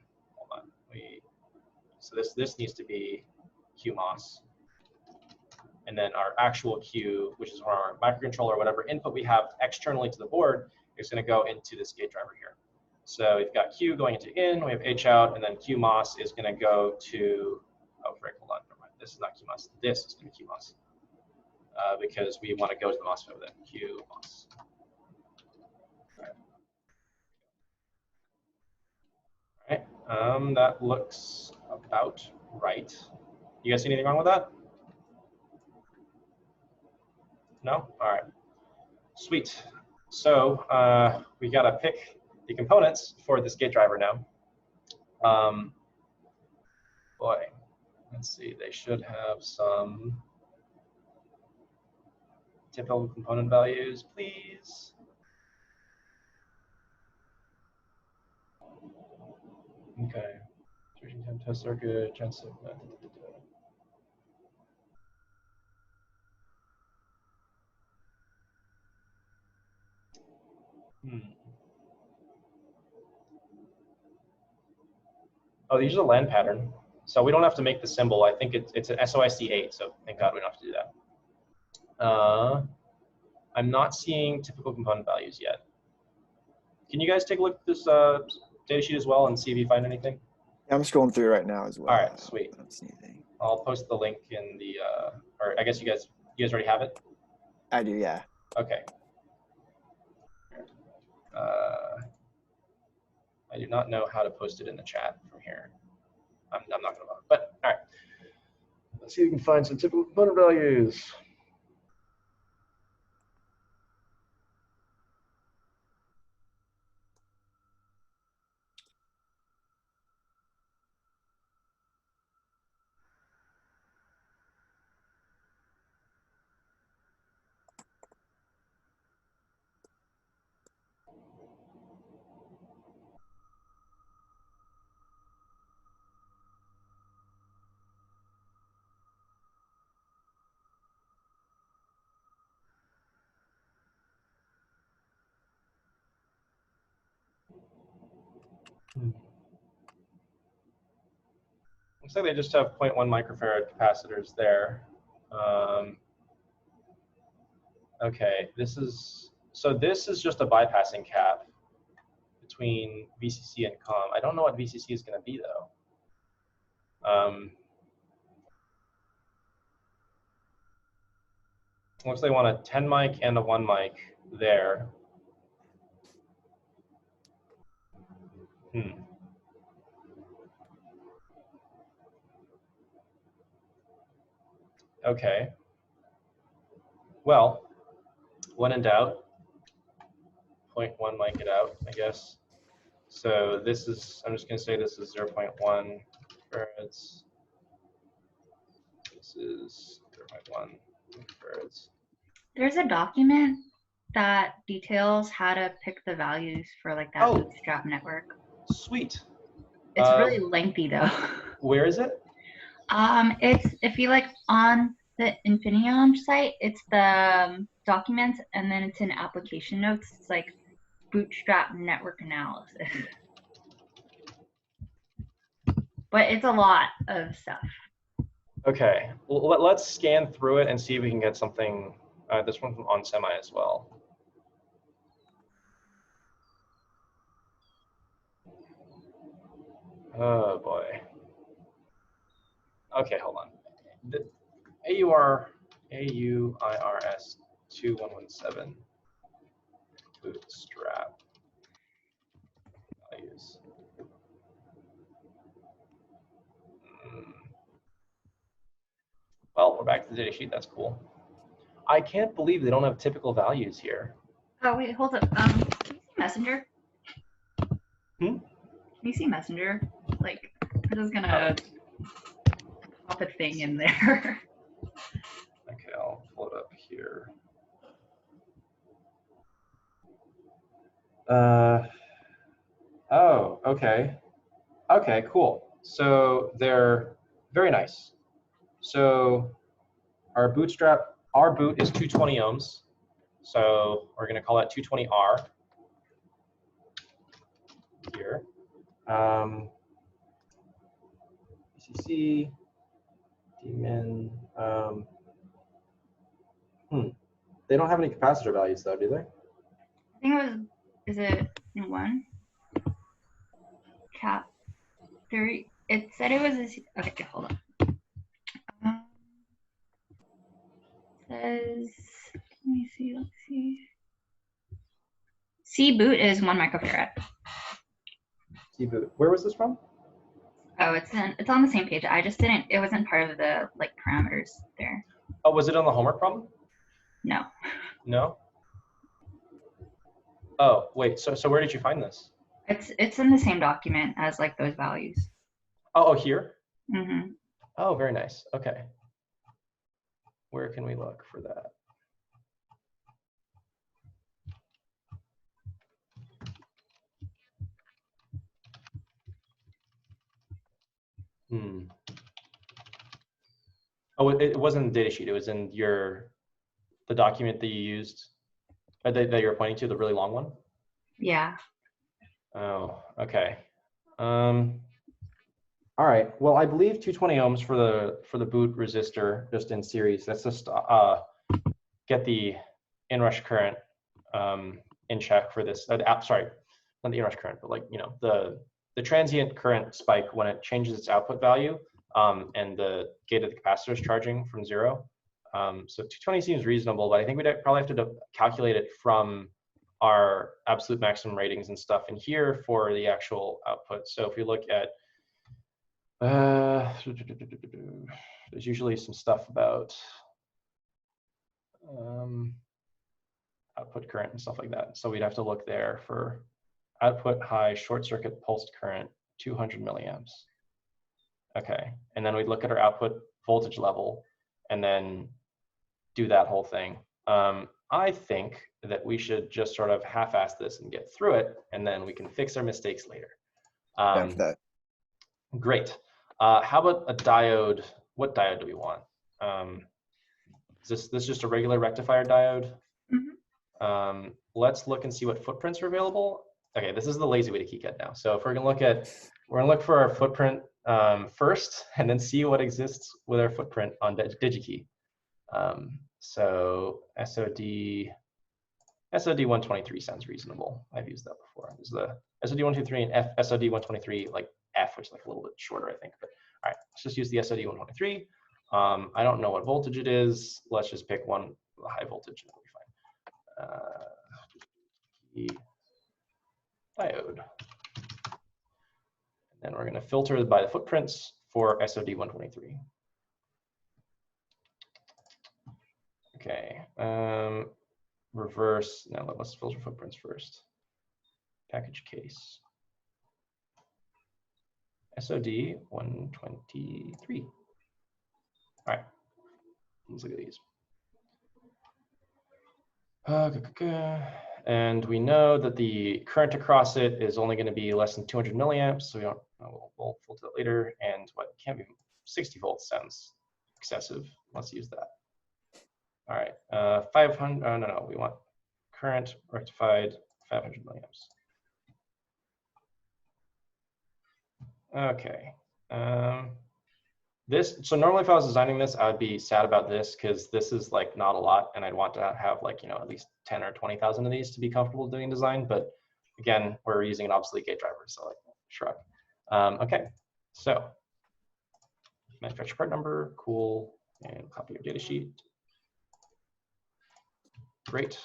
Speaker 2: So this needs to be Q MOS. And then our actual Q, which is our microcontroller, whatever input we have externally to the board, is going to go into this gate driver here. So we've got Q going into in, we have H out, and then Q MOS is going to go to, oh, frick, hold on, never mind. This is not Q MOS. This is going to be Q MOS because we want to go to the MOSFET with it. Q MOS. All right, that looks about right. You guys see anything wrong with that? No? All right. Sweet. So we got to pick the components for this gate driver now. Boy, let's see. They should have some typical component values, please. Okay. Switching time test circuit, transit. Oh, these are the LAN pattern. So we don't have to make the symbol. I think it's an SOIC 8, so thank God we don't have to do that. I'm not seeing typical component values yet. Can you guys take a look at this data sheet as well and see if you find anything?
Speaker 4: Yeah, I'm scrolling through right now as well.
Speaker 2: All right, sweet.
Speaker 4: I don't see anything.
Speaker 2: I'll post the link in the, or I guess you guys already have it?
Speaker 4: I do, yeah.
Speaker 2: Okay. I do not know how to post it in the chat from here. I'm not going to bother, but all right. Let's see if we can find some typical component values. Looks like they just have 0.1 microfarad capacitors there. Okay, this is just a bypassing cap between VCC and COM. I don't know what VCC is going to be though. Looks like they want a 10 mic and a 1 mic there. Okay. Well, when in doubt, 0.1 mic it out, I guess. So this is, I'm just going to say this is 0.1 farads. This is 0.1 farads.
Speaker 5: There's a document that details how to pick the values for like that bootstrap network.
Speaker 2: Sweet.
Speaker 5: It's really lengthy though.
Speaker 2: Where is it?
Speaker 5: It's, if you like on the Infineon site, it's the documents, and then it's in application notes. It's like bootstrap network analysis. But it's a lot of stuff.
Speaker 2: Okay, well, let's scan through it and see if we can get something. This one from On Semi as well. Oh boy. Okay, hold on. The AUIRS 2117 bootstrap values. Well, we're back to the datasheet. That's cool. I can't believe they don't have typical values here.
Speaker 5: Oh wait, hold up. Can you see Messenger?
Speaker 2: Hmm?
Speaker 5: Can you see Messenger? Like, I'm just gonna pop a thing in there.
Speaker 2: Okay, I'll pull it up here. Oh, okay. Okay, cool. So they're very nice. So our boot is 220 ohms. So we're going to call that 220R here. Vcc, dmin. They don't have any capacitor values though, do they?
Speaker 5: I think it was, is it in one? Cap 30. It said it was a, okay, hold on. Says, let me see, let's see. C boot is 1 microfarad.
Speaker 2: C boot. Where was this from?
Speaker 5: Oh, it's on the same page. I just didn't, it wasn't part of the like parameters there.
Speaker 2: Oh, was it on the homework problem?
Speaker 5: No.
Speaker 2: No? Oh, wait, so where did you find this?
Speaker 5: It's in the same document as like those values.
Speaker 2: Oh, here?
Speaker 5: Mm-hmm.
Speaker 2: Oh, very nice. Okay. Where can we look for that? Oh, it wasn't in the datasheet. It was in the document that you used, that you're pointing to, the really long one?
Speaker 5: Yeah.
Speaker 2: Oh, okay. All right. Well, I believe 220 ohms for the boot resistor just in series. Let's just get the inrush current in check for this. Sorry, not the inrush current, but like the transient current spike when it changes its output value and the gate of the capacitor is charging from 0. So 220 seems reasonable, but I think we'd probably have to calculate it from our absolute maximum ratings and stuff in here for the actual output. So if we look at, there's usually some stuff about output current and stuff like that. So we'd have to look there for output high short circuit pulsed current, 200 milliamps. Okay, and then we'd look at our output voltage level and then do that whole thing. I think that we should just sort of half-ass this and get through it, and then we can fix our mistakes later.
Speaker 4: That.
Speaker 2: Great. How about a diode? What diode do we want? Is this just a regular rectifier diode?
Speaker 5: Mm-hmm.
Speaker 2: Let's look and see what footprints are available. okay, this is the lazy way to KiCAD now. So if we're gonna look for our footprint first, and then see what exists with our footprint on DigiKey. So SOD 123 sounds reasonable. I've used that before. There's the SOD 123 and SOD 123 like F, which is like a little bit shorter, I think. But all right, let's just use the SOD 123. I don't know what voltage it is. Let's just pick one high voltage and it'll be fine. Diode. And then we're going to filter by the footprints for SOD 123. Okay. Reverse. Now let's filter footprints first. Package case. SOD 123. All right. Let's look at these. And we know that the current across it is only going to be less than 200 milliamps, so we'll filter that later. And what can't be 60 volts sounds excessive. Let's use that. All right, 500. No, we want current rectified 500 milliamps. Okay. So normally if I was designing this, I would be sad about this because this is like not a lot, and I'd want to have like, you know, at least 10 or 20,000 of these to be comfortable doing design. But again, we're using an obsolete gate driver, so like shrug. Okay, so manufacturer part number, cool, and copy your data sheet. Great,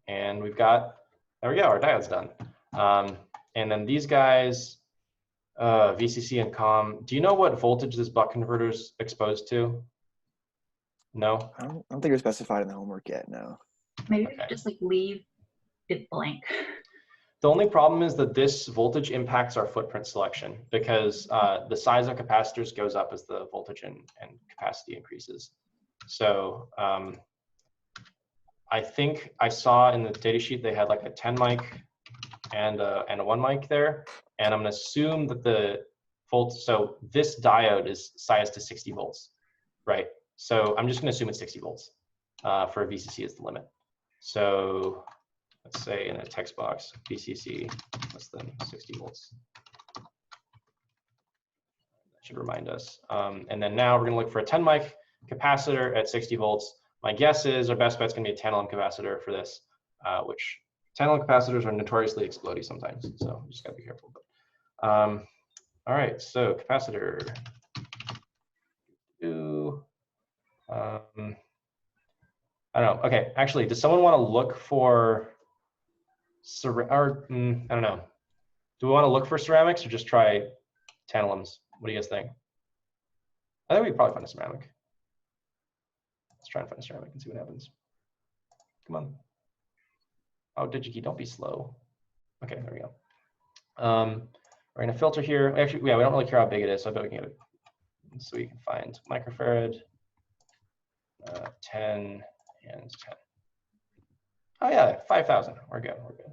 Speaker 2: and we've got, there we go, our diode's done. And then these guys. VCC and COM. Do you know what voltage this buck converter is exposed to? No?
Speaker 4: I don't think it was specified in the homework yet, no.
Speaker 5: Maybe
Speaker 2: Okay.
Speaker 5: just like leave it blank.
Speaker 2: The only problem is that this voltage impacts our footprint selection because the size of capacitors goes up as the voltage and capacity increases. So I think I saw in the data sheet they had like a 10 mic and a 1 mic there. And I'm going to assume that the volts, so this diode is sized to 60 volts, right? So I'm just going to assume it's 60 volts for a VCC is the limit. So let's say in a text box, VCC less than 60 volts. That should remind us. And then now we're going to look for a 10 mic capacitor at 60 volts. My guess is our best bet's going to be a 10 ohm capacitor for this, which 10 ohm capacitors are notoriously explodey sometimes. So you just got to be careful. All right, so capacitor. I don't know. Okay, actually, does someone want to look for I don't know. Do we want to look for ceramics or just try tantalums? What do you guys think? I think we could probably find a ceramic. Let's try and find a ceramic and see what happens. Come on. Oh, DigiKey, don't be slow. Okay, there we go. We're going to filter here. Actually, yeah, we don't really care how big it is, so I bet we can get it. So we can find microfarad, 10, and 10. Oh yeah, 5,000. We're good. We're good.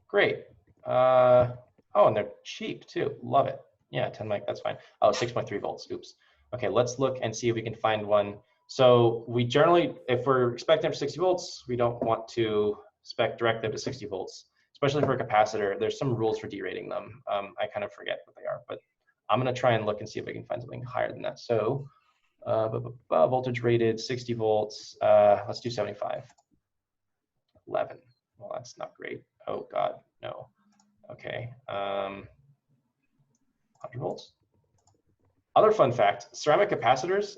Speaker 2: Great. Oh, and they're cheap too. Love it. Yeah, 10 mic. That's fine. Oh, 6.3 volts. Oops. Okay, let's look and see if we can find one. So we generally, if we're expecting 60 volts, we don't want to spec direct them to 60 volts. Especially for a capacitor, there's some rules for derating them. I kind of forget what they are, but I'm going to try and look and see if I can find something higher than that. So voltage rated 60 volts. Let's do 75. 11. Well, that's not great. Oh, God, no. Okay. 100 volts. Other fun fact, ceramic capacitors,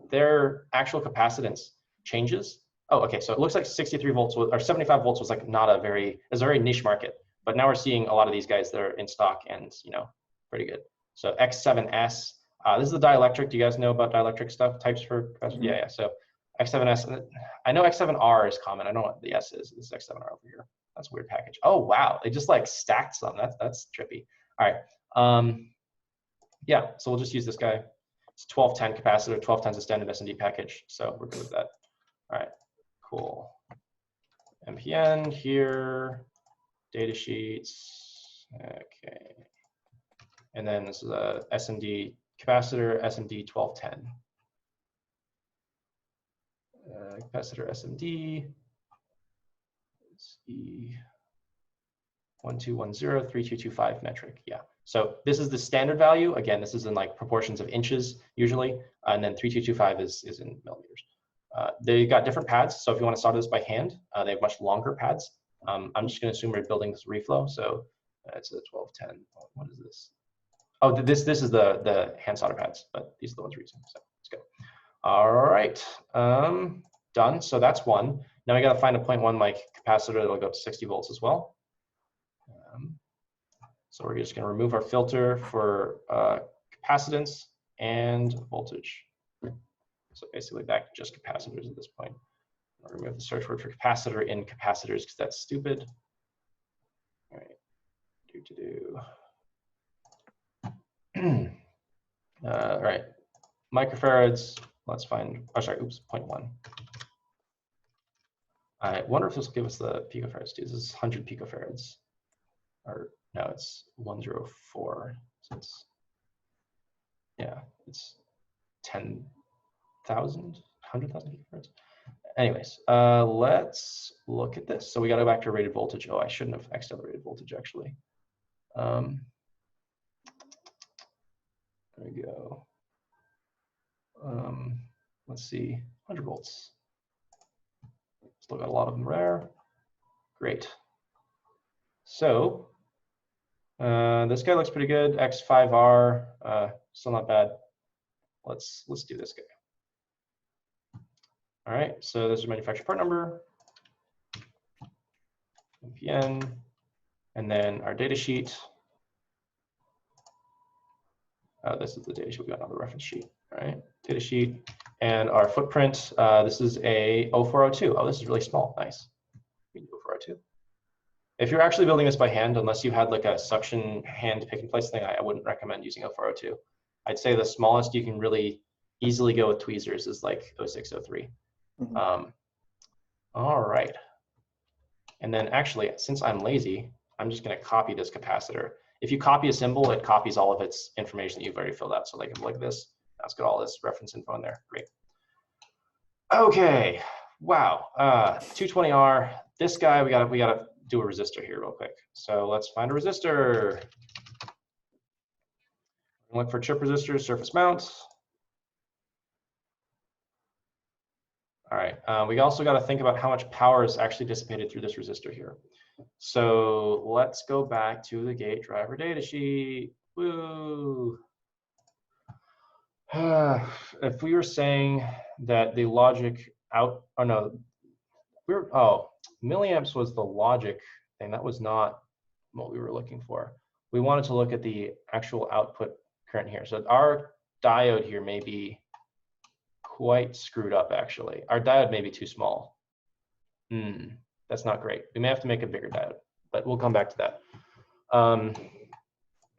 Speaker 2: their actual capacitance changes. Oh, okay, so it looks like 63 volts or 75 volts was like not a very niche market, but now we're seeing a lot of these guys that are in stock and, you know, pretty good. So X7S, this is the dielectric. Do you guys know about dielectric stuff, types for, yeah, so X7S, I know X7R is common. I don't know what the S is. This is X7R over here. That's a weird package. Oh, wow, they just like stacked some. That's trippy. All right, yeah, so we'll just use this guy. It's 1210 capacitor, 1210 is a standard S&D package, so we're good with that. All right. Cool. MPN here, data sheets. Okay. And then this is a SMD capacitor, SMD 1210. Capacitor SMD. Let's see. 1210 3225 metric. Yeah. So this is the standard value. Again, this is in like proportions of inches usually, and then 3225 is in millimeters. They got different pads. So if you want to solder this by hand, they have much longer pads. I'm just going to assume we're building this reflow. So it's a 1210. What is this? Oh, this is the hand solder pads, but these are the ones we're using. So let's go. All right, done. So that's one. Now we got to find a 0.1 like capacitor that'll go up to 60 volts as well. So we're just going to remove our filter for capacitance and voltage. So basically back to just capacitors at this point. I'll remove the search word for capacitor in capacitors because that's stupid. All right, all right, microfarads. Let's find, oh sorry, oops, 0.1. I wonder if this will give us the picofarads too. This is 100 picofarads. Or no, it's 104. So it's, yeah, it's 10,000, 100,000 picofarads. Anyways, let's look at this. So we got to go back to rated voltage. Oh, I shouldn't have accelerated voltage actually. There we go. Let's see, 100 volts. Still got a lot of them there. Great. So this guy looks pretty good. X5R, still not bad. Let's do this guy. All right, so this is manufacturer part number, MPN, and then our data sheet. This is the data sheet we got on the reference sheet. All right, data sheet, and our footprint. This is a 0402. Oh, this is really small. Nice. 0402. If you're actually building this by hand, unless you had like a suction hand pick and place thing, I wouldn't recommend using 0402. I'd say the smallest you can really easily go with tweezers is like 0603.
Speaker 4: Mm-hmm.
Speaker 2: All right. And then actually, since I'm lazy, I'm just going to copy this capacitor. If you copy a symbol, it copies all of its information that you've already filled out. So like this, let's get all this reference info in there. Great. Okay. Wow. 220R. This guy, we gotta do a resistor here real quick. So let's find a resistor. Look for chip resistors, surface mount. All right, we also got to think about how much power is actually dissipated through this resistor here. So let's go back to the gate driver data sheet. Woo! If we were saying that the logic out, oh no, milliamps was the logic thing. That was not what we were looking for. We wanted to look at the actual output current here. So our diode here may be quite screwed up actually. Our diode may be too small. That's not great. We may have to make a bigger diode, but we'll come back to that.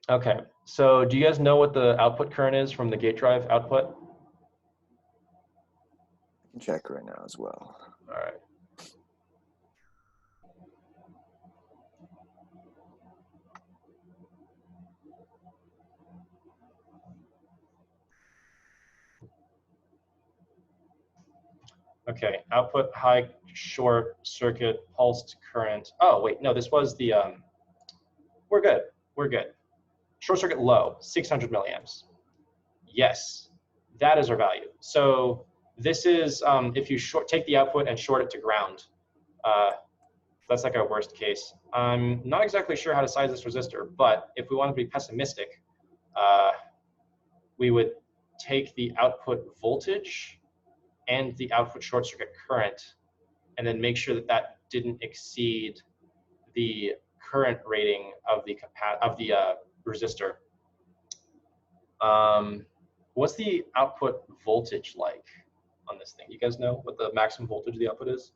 Speaker 2: Okay, so do you guys know what the output current is from the gate drive output?
Speaker 4: I can check right now as well.
Speaker 2: All right. Okay, output high short circuit pulsed current. Oh wait, no, this was the, we're good, we're good. Short circuit low, 600 milliamps. Yes, that is our value. So this is, if you take the output and short it to ground, that's like our worst case. I'm not exactly sure how to size this resistor, but if we want to be pessimistic, we would take the output voltage and the output short circuit current, and then make sure that that didn't exceed the current rating of the resistor. What's the output voltage like on this thing? You guys know what the maximum voltage of the output is?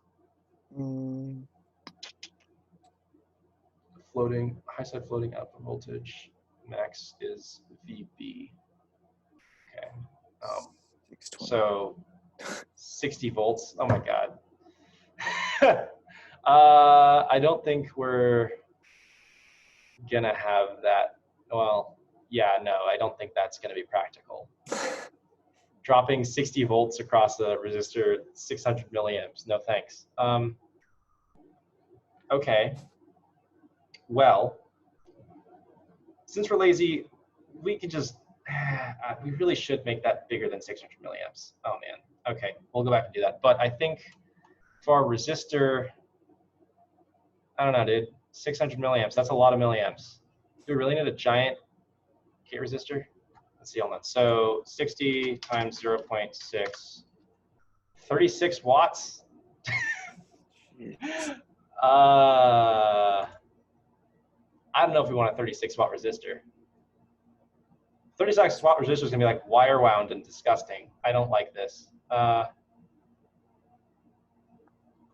Speaker 2: Floating, high side floating output voltage max is VB. Okay. So 60 volts. Oh my God. I don't think we're gonna have that. Well, yeah, no, I don't think that's gonna be practical. Dropping 60 volts across a resistor, 600 milliamps. No thanks. Okay. well, since we're lazy, we can just, we really should make that bigger than 600 milliamps. Oh man, okay, we'll go back and do that. But I think for our resistor, I don't know, dude, 600 milliamps, that's a lot of milliamps. Do we really need a giant gate resistor? Let's see, hold on. So 60 times 0.6, 36 watts? I don't know if we want a 36 watt resistor. 36 watt resistor is gonna be like wire wound and disgusting. I don't like this. What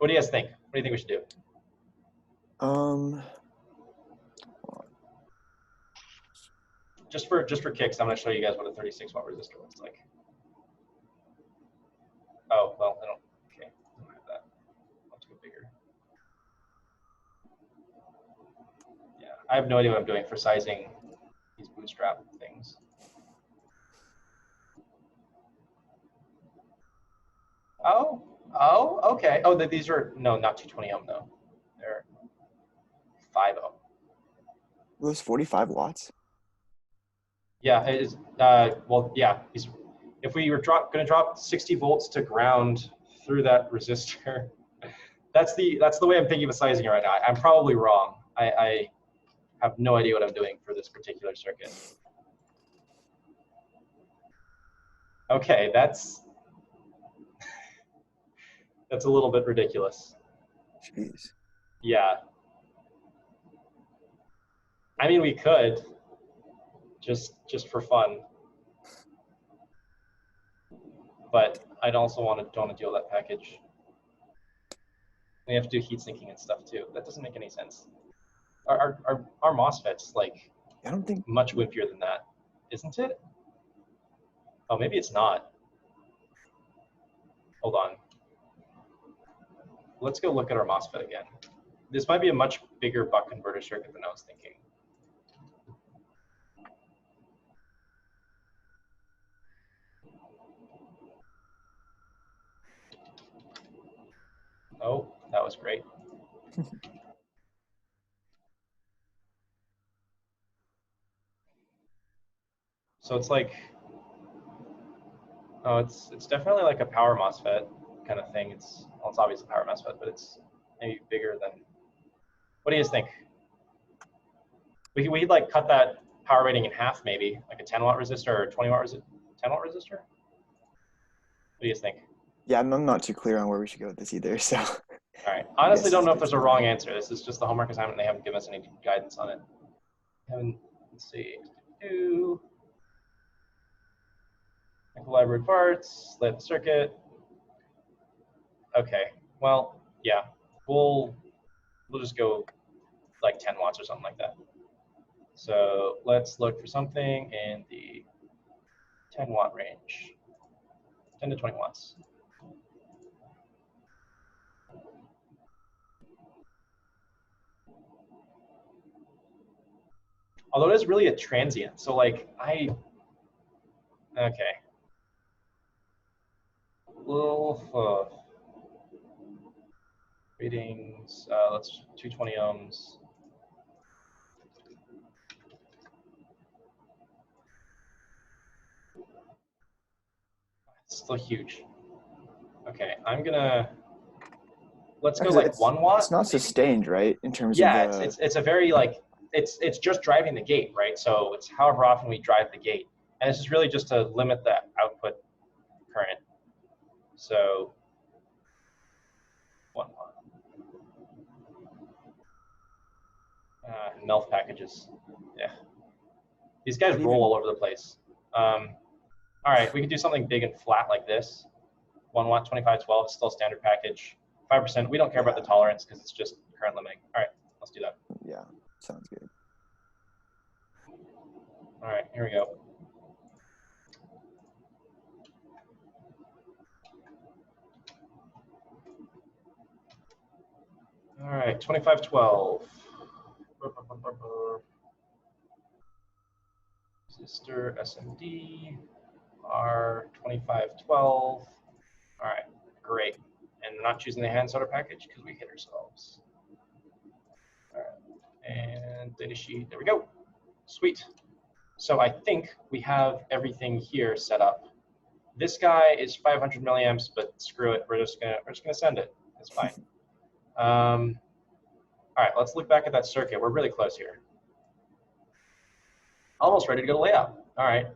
Speaker 2: do you guys think? What do you think we should do? Just for kicks, I'm gonna show you guys what a 36 watt resistor looks like. Oh, well, I don't, okay, I don't have that. I'll have to go bigger. Yeah, I have no idea what I'm doing for sizing these bootstrap things. Oh, okay. Oh, these are, no, not 220 ohm though. They're 5 ohm.
Speaker 4: Those 45 watts?
Speaker 2: Yeah, it is, well, yeah, if we were gonna drop 60 volts to ground through that resistor, that's the way I'm thinking of sizing it right now. I'm probably wrong. I have no idea what I'm doing for this particular circuit. Okay, that's a little bit ridiculous.
Speaker 4: Jeez.
Speaker 2: Yeah. I mean, we could, just for fun. But I'd also don't want to deal with that package. We have to do heat sinking and stuff too. That doesn't make any sense. Our MOSFET's like,
Speaker 4: I don't think
Speaker 2: much wimpier than that, isn't it? Oh, maybe it's not. Hold on. Let's go look at our MOSFET again. This might be a much bigger buck converter circuit than I was thinking. Oh, that was great. So it's like, oh, it's definitely like a power MOSFET kind of thing. Well, it's obviously a power MOSFET, but it's maybe bigger than. What do you guys think? We could like cut that power rating in half, maybe like a 10 watt resistor or 20 watt resistor, 10 watt resistor. What do you guys think?
Speaker 4: Yeah, I'm not too clear on where we should go with this either. So.
Speaker 2: All right. I honestly don't know if there's a wrong answer. This is just the homework assignment. They haven't given us any guidance on it. Let's see. Library parts, lay out the circuit. Okay. Well, yeah. We'll just go like 10 watts or something like that. So let's look for something in the 10 watt range. 10 to 20 watts. Although it is really a transient, so like okay. Little readings, let's 220 ohms. It's still huge. Okay, let's go like 1 watt.
Speaker 4: It's not sustained, right? In terms of
Speaker 2: it's a very like, it's just driving the gate, right? So it's however often we drive the gate. And this is really just to limit the output current. So 1 watt. MELF packages, yeah. These guys roll all over the place. All right, we could do something big and flat like this. 1 watt, 2512 is still a standard package. 5%, we don't care about the tolerance because it's just current limiting. All right, let's do that.
Speaker 4: Yeah, sounds good.
Speaker 2: All right, here we go. All right, 2512. Resistor SMD R2512. All right, great. And we're not choosing the hand solder package because we hit ourselves. All right, and Datasheet. There we go. Sweet. So I think we have everything here set up. This guy is 500 milliamps, but screw it. We're just gonna send it. It's fine. All right, let's look back at that circuit. We're really close here. Almost ready to go to layout. All right.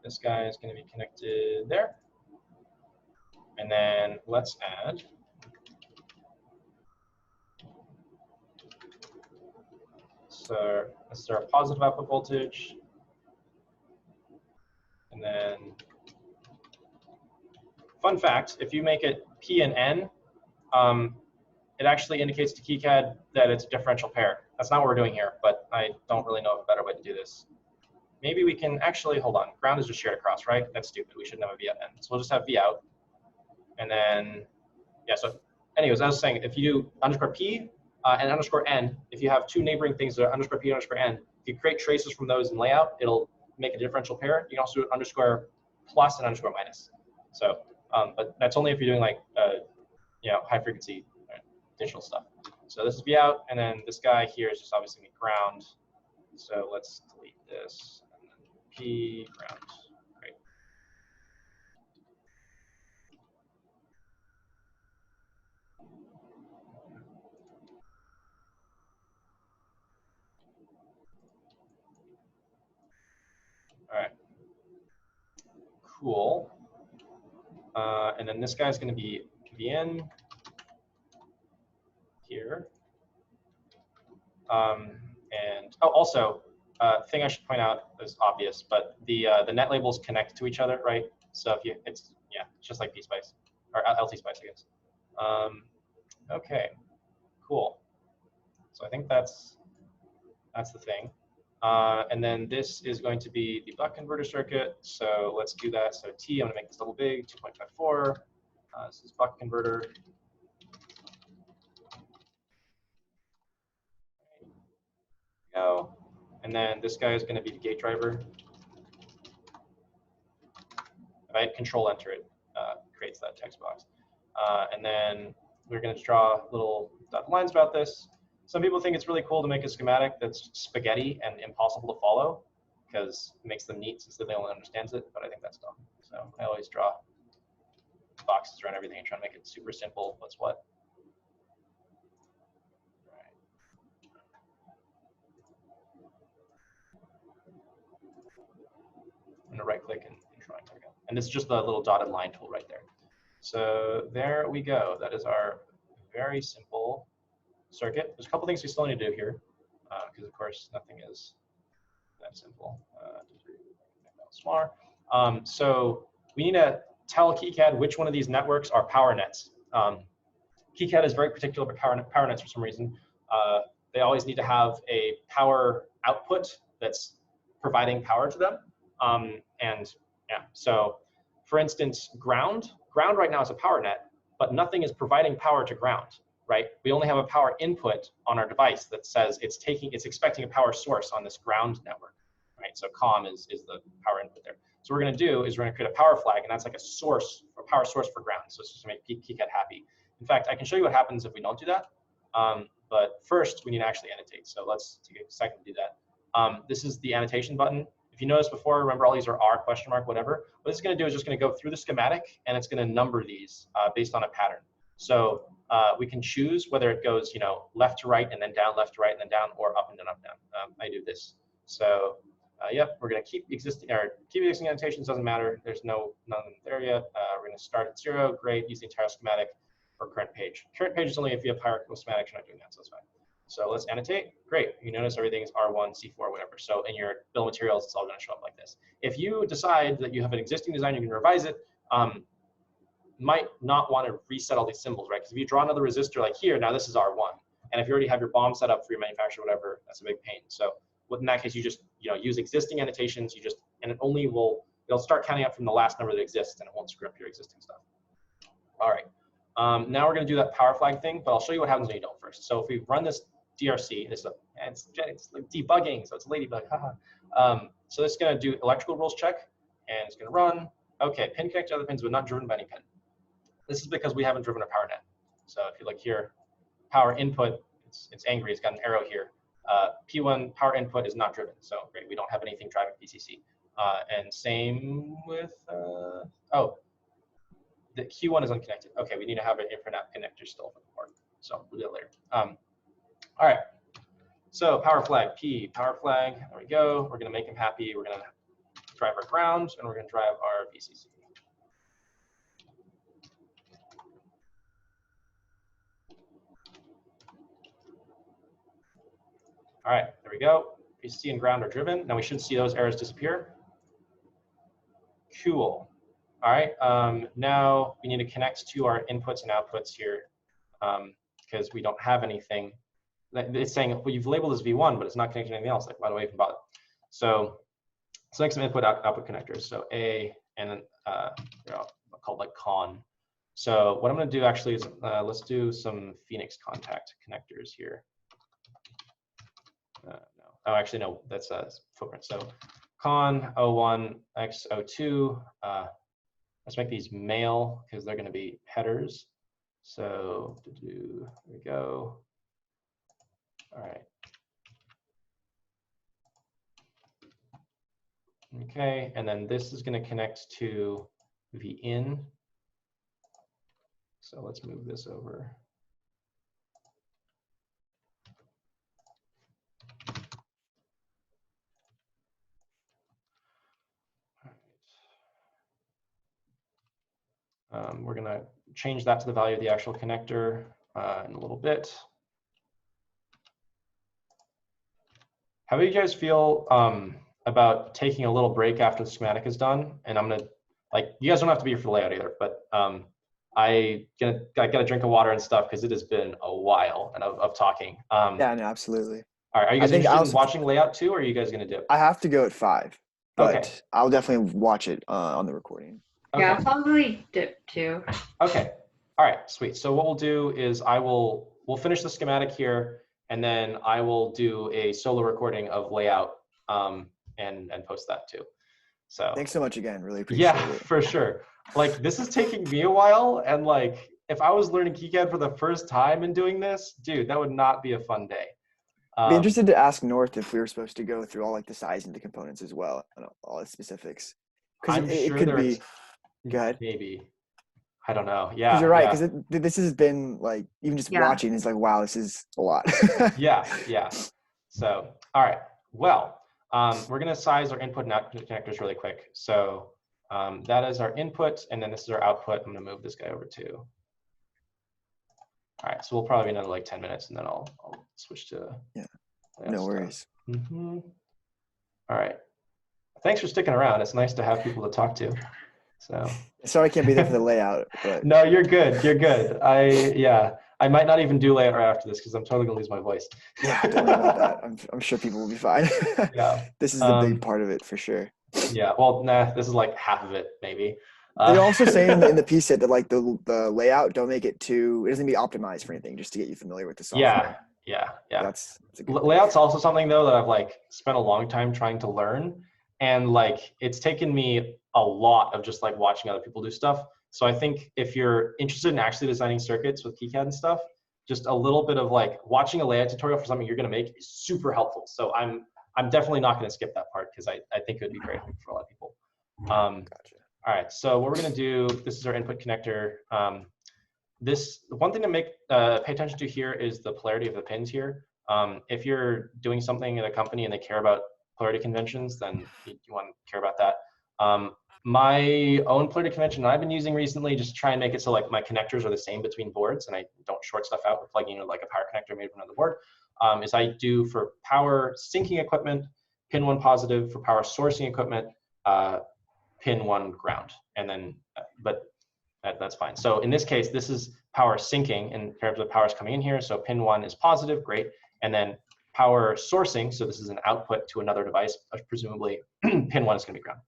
Speaker 2: This guy is going to be connected there. And then let's add so this is our positive output voltage. And then fun fact, if you make it P and N, it actually indicates to KiCAD that it's a differential pair. That's not what we're doing here, but I don't really know of a better way to do this. Maybe we can actually, hold on, ground is just shared across, right? That's stupid, we shouldn't have a V out N. So we'll just have V out. And then, yeah, so anyways, I was saying, if you do underscore P and underscore N, if you have two neighboring things that are underscore P and underscore N, if you create traces from those in layout, it'll make a differential pair. You can also do underscore plus and underscore minus. So, but that's only if you're doing like, you know, high frequency digital stuff. So this is V out, and then this guy here is just obviously ground. So let's delete this, and then P, ground. Great. All right. Cool. And then this guy's going to be VN here. And oh, also, thing I should point out is obvious, but the net labels connect to each other, right? So if you, it's just like PSpice or LTSpice, I guess. Okay, cool. So I think that's the thing. And then this is going to be the buck converter circuit. So let's do that. So T, I'm going to make this double big, 2.54. This is buck converter. Go. And then this guy is going to be the gate driver. If I hit Control Enter, it creates that text box. And then we're going to draw little dotted lines about this. Some people think it's really cool to make a schematic that's spaghetti and impossible to follow because it makes them neat since they only understands it, but I think that's dumb. So I always draw boxes around everything and try to make it super simple. What's what? I'm going to right click and drawing. There we go. And this is just the little dotted line tool right there. So there we go. That is our very simple circuit. There's a couple things we still need to do here because, of course, nothing is that simple. Smaller. So we need to tell KiCAD which one of these networks are power nets. KiCAD is very particular about power nets for some reason. They always need to have a power output that's providing power to them. And yeah, so for instance, ground right now is a power net, but nothing is providing power to ground, right? We only have a power input on our device that says it's expecting a power source on this ground network, right? So COM is the power input there. So what we're going to do is we're going to create a power flag, and that's like a power source for ground. So it's just to make KiCAD happy. In fact, I can show you what happens if we don't do that. But first, we need to actually annotate. So let's take a second to do that. This is the annotation button. If you noticed before, remember all these are R, question mark, whatever. What it's going to do is just going to go through the schematic, and it's going to number these based on a pattern. So we can choose whether it goes, you know, left to right and then down, left to right and then down, or up and then up, down. I do this. So yep, we're going to keep existing annotations. Doesn't matter. There's none there yet. We're going to start at 0. Great. Use the entire schematic for current page. Current page is only if you have hierarchical schematics. You're not doing that, so it's fine. So let's annotate. Great. You notice everything is R1, C4, whatever. So in your bill of materials, it's all going to show up like this. If you decide that you have an existing design, you can revise it. Might not want to reset all these symbols, right? Because if you draw another resistor like here, now this is R1. And if you already have your BOM set up for your manufacturer, whatever, that's a big pain. So in that case, you just use existing annotations. And it'll start counting up from the last number that exists, and it won't screw up your existing stuff. All right. Now we're going to do that power flag thing, but I'll show you what happens when you don't first. So if we run this DRC, it's like debugging, so it's a ladybug. So this is going to do electrical rules check, and it's going to run. Okay, pin connect to other pins, but not driven by any pin. This is because we haven't driven a power net. So if you look here, power input it's angry. It's got an arrow here. P1 power input is not driven, so great. We don't have anything driving VCC. And same with oh, the Q1 is unconnected. Okay, we need to have an infranet connector still for the port, so we'll do it later. All right. So power flag P, power flag. There we go. We're gonna make him happy. We're gonna drive our ground, and we're gonna drive our VCC. All right, there we go. VCC and ground are driven. Now we should see those errors disappear. Cool. All right, now we need to connect to our inputs and outputs here because we don't have anything. It's saying, well, you've labeled as V1, but it's not connecting to anything else. Like, why do I even bother? So select some input output connectors. So A and then called like con. So what I'm going to do actually is let's do some Phoenix contact connectors here. No. Oh, actually, no, that's a footprint. So con 01 x 02. Let's make these male because they're going to be headers. So here we go. All right. Okay, and then this is going to connect to Vin. So let's move this over. We're going to change that to the value of the actual connector in a little bit. How do you guys feel about taking a little break after the schematic is done? And I'm going to, like, you guys don't have to be here for the layout either, but I got a drink of water and stuff because it has been a while and of talking.
Speaker 4: Yeah, no, absolutely.
Speaker 2: All right, are you guys interested in watching layout too, or are you guys going to dip?
Speaker 4: I have to go at 5, but
Speaker 2: okay.
Speaker 4: I'll definitely watch it on the recording.
Speaker 2: Okay.
Speaker 5: Yeah, I'll probably dip too.
Speaker 2: Okay. All right, sweet. So what we'll do is we'll finish the schematic here, and then I will do a solo recording of layout and post that too. So
Speaker 4: thanks so much again. Really appreciate it.
Speaker 2: Yeah, for sure. Like, this is taking me a while, and like, if I was learning KiCAD for the first time and doing this, dude, that would not be a fun day.
Speaker 4: Be interested to ask North if we were supposed to go through all like the size and the components as well, and all the specifics. Because it could be. Go ahead.
Speaker 2: Maybe. I don't know. Yeah.
Speaker 4: Because you're right. Because this has been like, even just watching is like, wow, this is a lot.
Speaker 2: Yeah. So, all right. Well, we're going to size our input and output connectors really quick. So that is our input, and then this is our output. I'm going to move this guy over too. All right. So we'll probably be another like 10 minutes, and then I'll switch to.
Speaker 4: Yeah. No worries.
Speaker 2: All right. Thanks for sticking around. It's nice to have people to talk to. So
Speaker 4: sorry I can't be there for the layout, but
Speaker 2: no, you're good. You're good. I might not even do layout right after this because I'm totally gonna lose my voice.
Speaker 4: Yeah, don't worry about that. I'm sure people will be fine.
Speaker 2: Yeah.
Speaker 4: This is the big part of it for sure.
Speaker 2: Yeah. Well, nah, this is like half of it, maybe.
Speaker 4: They're also saying in the piece set that like the layout, don't make it too, it doesn't be optimized for anything, just to get you familiar with the software.
Speaker 2: Yeah.
Speaker 4: That's a good
Speaker 2: layout's also something though that I've like spent a long time trying to learn. And like, it's taken me a lot of just like watching other people do stuff. So I think if you're interested in actually designing circuits with KiCAD and stuff, just a little bit of like watching a layout tutorial for something you're going to make is super helpful. So I'm definitely not going to skip that part because I think it would be great for a lot of people.
Speaker 4: Gotcha.
Speaker 2: All right, so what we're going to do, this is our input connector. The one thing to pay attention to here is the polarity of the pins here. If you're doing something at a company and they care about polarity conventions, then you want to care about that. My own polarity convention I've been using recently, just try and make it so like my connectors are the same between boards and I don't short stuff out with plugging in like a power connector made from another board, is I do for power syncing equipment, pin 1 positive, for power sourcing equipment, pin 1 ground, and then, but that's fine. So in this case, this is power syncing in terms of powers coming in here. So pin 1 is positive, great. And then power sourcing, so this is an output to another device, presumably pin 1 is going to be ground.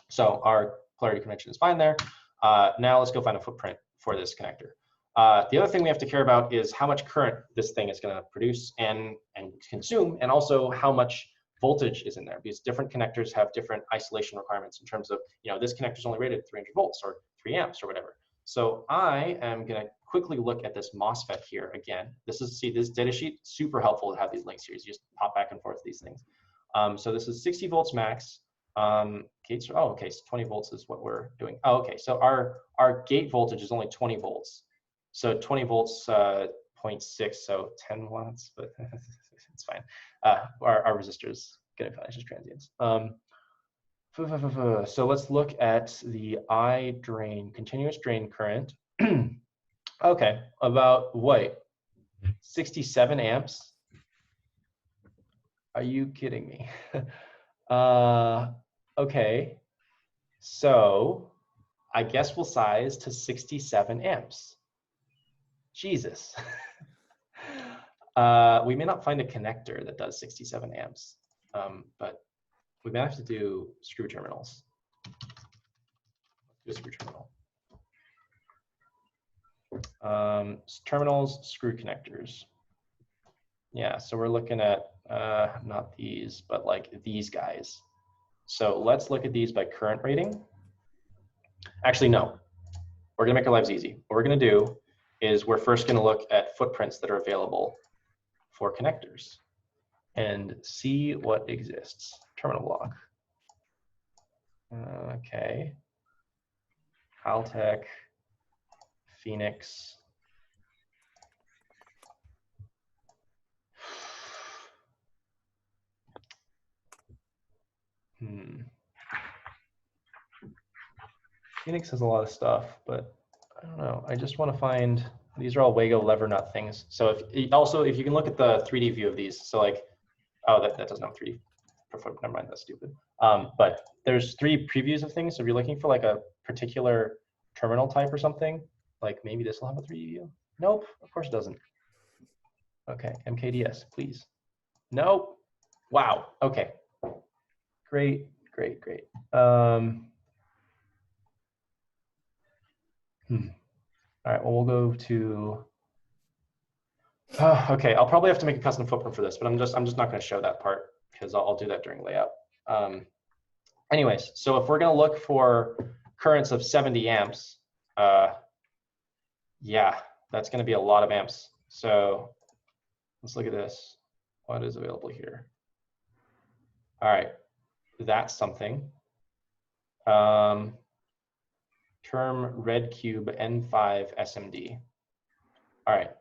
Speaker 2: So our polarity convention is fine there. Now let's go find a footprint for this connector. The other thing we have to care about is how much current this thing is going to produce and consume, and also how much voltage is in there, because different connectors have different isolation requirements in terms of, this connector is only rated at 300 volts or 3 amps or whatever. So I am going to quickly look at this MOSFET here again. This data sheet, super helpful to have these links here. You just pop back and forth these things. So this is 60 volts max. Gates, oh, okay, so 20 volts is what we're doing. Oh, okay, so our gate voltage is only 20 volts. So 20 volts, 0.6, so 10 watts, but it's fine. Our resistor is getting fine, it's just transients. So let's look at the I drain, continuous drain current. Okay, about what? 67 amps? Are you kidding me? Okay, so I guess we'll size to 67 amps. Jesus. We may not find a connector that does 67 amps, but we may have to do screw terminals. Do a screw terminal. Terminals, screw connectors. Yeah, so we're looking at not these, but like these guys. So let's look at these by current rating. Actually, no. We're gonna make our lives easy. What we're gonna do is we're first gonna look at footprints that are available for connectors and see what exists. Terminal block. Okay. Haltech, Phoenix. Phoenix has a lot of stuff, but I don't know. I just want to find, these are all Wago lever nut things. So if you can look at the 3D view of these, so like, oh, that doesn't have 3D. Never mind, that's stupid. But there's 3 previews of things. So if you're looking for like a particular terminal type or something, like maybe this will have a 3D view. Nope, of course it doesn't. Okay, MKDS, please. Nope. Wow, okay. Great, great, great. All right, well, we'll go to, okay, I'll probably have to make a custom footprint for this, but I'm just not gonna show that part because I'll do that during layout. Anyways, so if we're gonna look for currents of 70 amps, yeah, that's gonna be a lot of amps. So let's look at this. What is available here? All right, that's something. Term red cube N5 SMD. All right,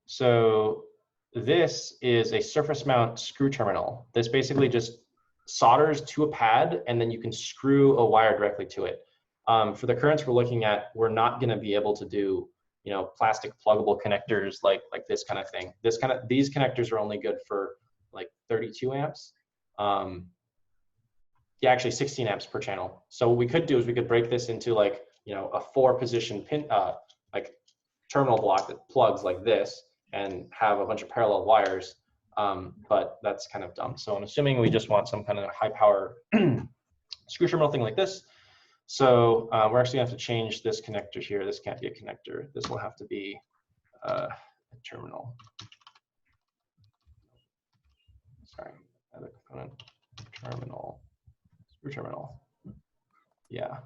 Speaker 2: so this is a surface mount screw terminal. This basically just solders to a pad and then you can screw a wire directly to it. For the currents we're looking at, we're not gonna be able to do, you know, plastic pluggable connectors like this kind of thing. These connectors are only good for like 32 amps. Yeah, actually 16 amps per channel. So what we could do is we could break this into like, you know, a 4-position pin, like terminal block that plugs like this and have a bunch of parallel wires. But that's kind of dumb. So I'm assuming we just want some kind of high power screw terminal thing like this. So we're actually gonna have to change this connector here. This can't be a connector. This will have to be a terminal. Sorry, other component, terminal, screw terminal. Yeah.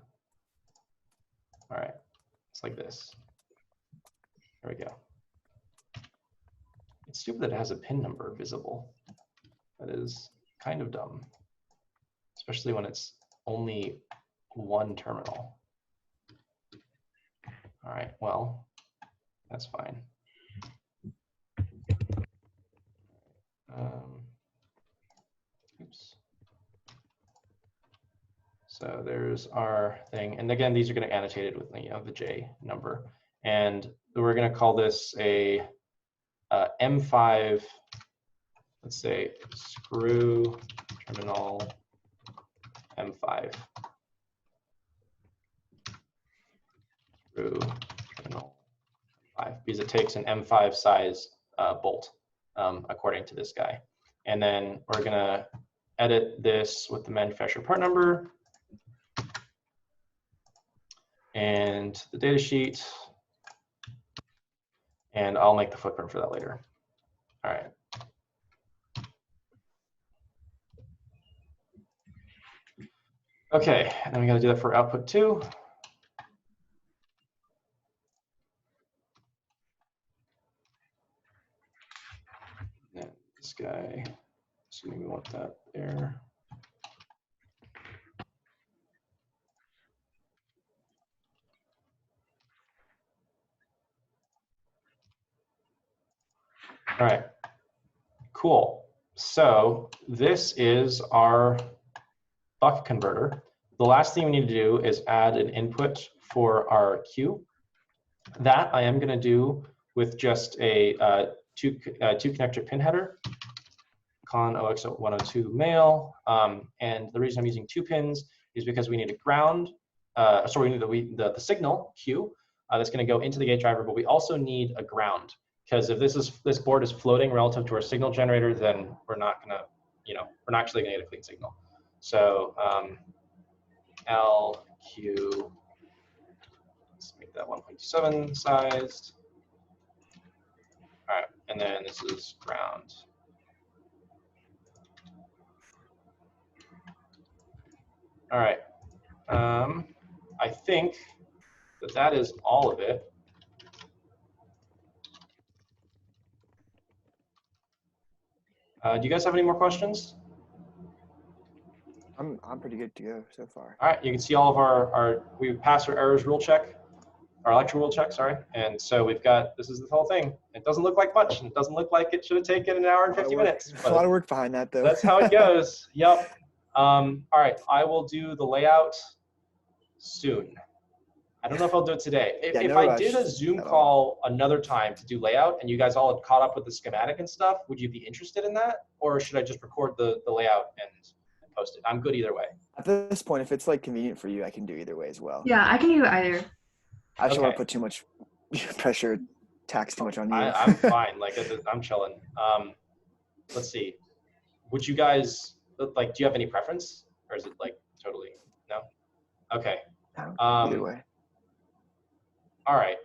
Speaker 2: All right, it's like this. There we go. It's stupid that it has a pin number visible. That is kind of dumb, especially when it's only one terminal. All right, well, that's fine. Oops. So there's our thing. And again, these are going to annotate it with the J number. And we're going to call this a M5, let's say screw terminal M5. Screw terminal 5, because it takes an M5 size bolt, according to this guy. And then we're going to edit this with the manufacturer part number and the data sheet. And I'll make the footprint for that later. All right. Okay, and then we got to do that for output 2. this guy. Assuming we want that there. All right, cool. So this is our buck converter. The last thing we need to do is add an input for our Q. That I am going to do with just a two connector pin header, con OX102 male. And the reason I'm using 2 pins is because we need a ground. Sorry, we need the signal Q that's going to go into the gate driver, but we also need a ground. Because if this board is floating relative to our signal generator, then we're not gonna, we're not actually gonna get a clean signal. So LQ, let's make that 1.27 sized. All right, and then this is ground. All right, I think that is all of it. Do you guys have any more questions?
Speaker 4: I'm pretty good to go so far.
Speaker 2: All right, you can see all of we passed our errors rule check, our lecture rule check, sorry. And so we've got, this is the whole thing. It doesn't look like much, and it doesn't look like it should have taken an hour and 50 minutes.
Speaker 4: A lot of work behind that though.
Speaker 2: That's how it goes, yep. All right, I will do the layout soon. I don't know if I'll do it today. If I did a Zoom call another time to do layout and you guys all had caught up with the schematic and stuff, would you be interested in that? Or should I just record the layout and post it? I'm good either way.
Speaker 4: At this point, if it's like convenient for you, I can do either way as well.
Speaker 5: Yeah, I can do either.
Speaker 4: I just don't want to put too much pressure, tax too much on you.
Speaker 2: I'm fine, like I'm chilling. Let's see. Would you guys, like, do you have any preference? Or is it like totally, no? Okay.
Speaker 4: Either way.
Speaker 2: All right,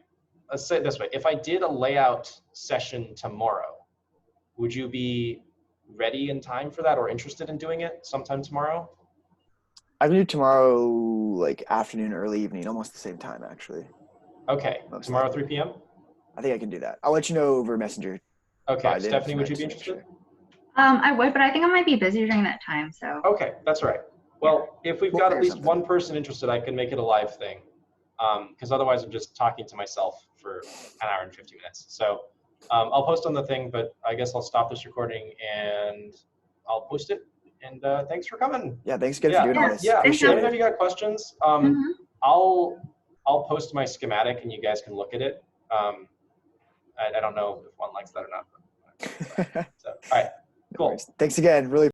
Speaker 2: let's say it this way. If I did a layout session tomorrow, would you be ready in time for that or interested in doing it sometime tomorrow?
Speaker 4: I can do tomorrow, like afternoon, early evening, almost the same time, actually.
Speaker 2: Okay, tomorrow 3 p.m.?
Speaker 4: I think I can do that. I'll let you know over Messenger.
Speaker 2: Okay, Stephanie, would you be interested?
Speaker 5: Sure. I would, but I think I might be busy during that time, so.
Speaker 2: Okay, that's all right. Well, if we've got at least one person interested, I can make it a live thing. Because otherwise I'm just talking to myself for an hour and 50 minutes. So I'll post on the thing, but I guess I'll stop this recording and I'll post it. And thanks for coming.
Speaker 4: Yeah, thanks again for doing all this.
Speaker 2: Yeah, let me know if you got questions. I'll post my schematic and you guys can look at it. I don't know if one likes that or not. So, all right, cool.
Speaker 4: Thanks again. Really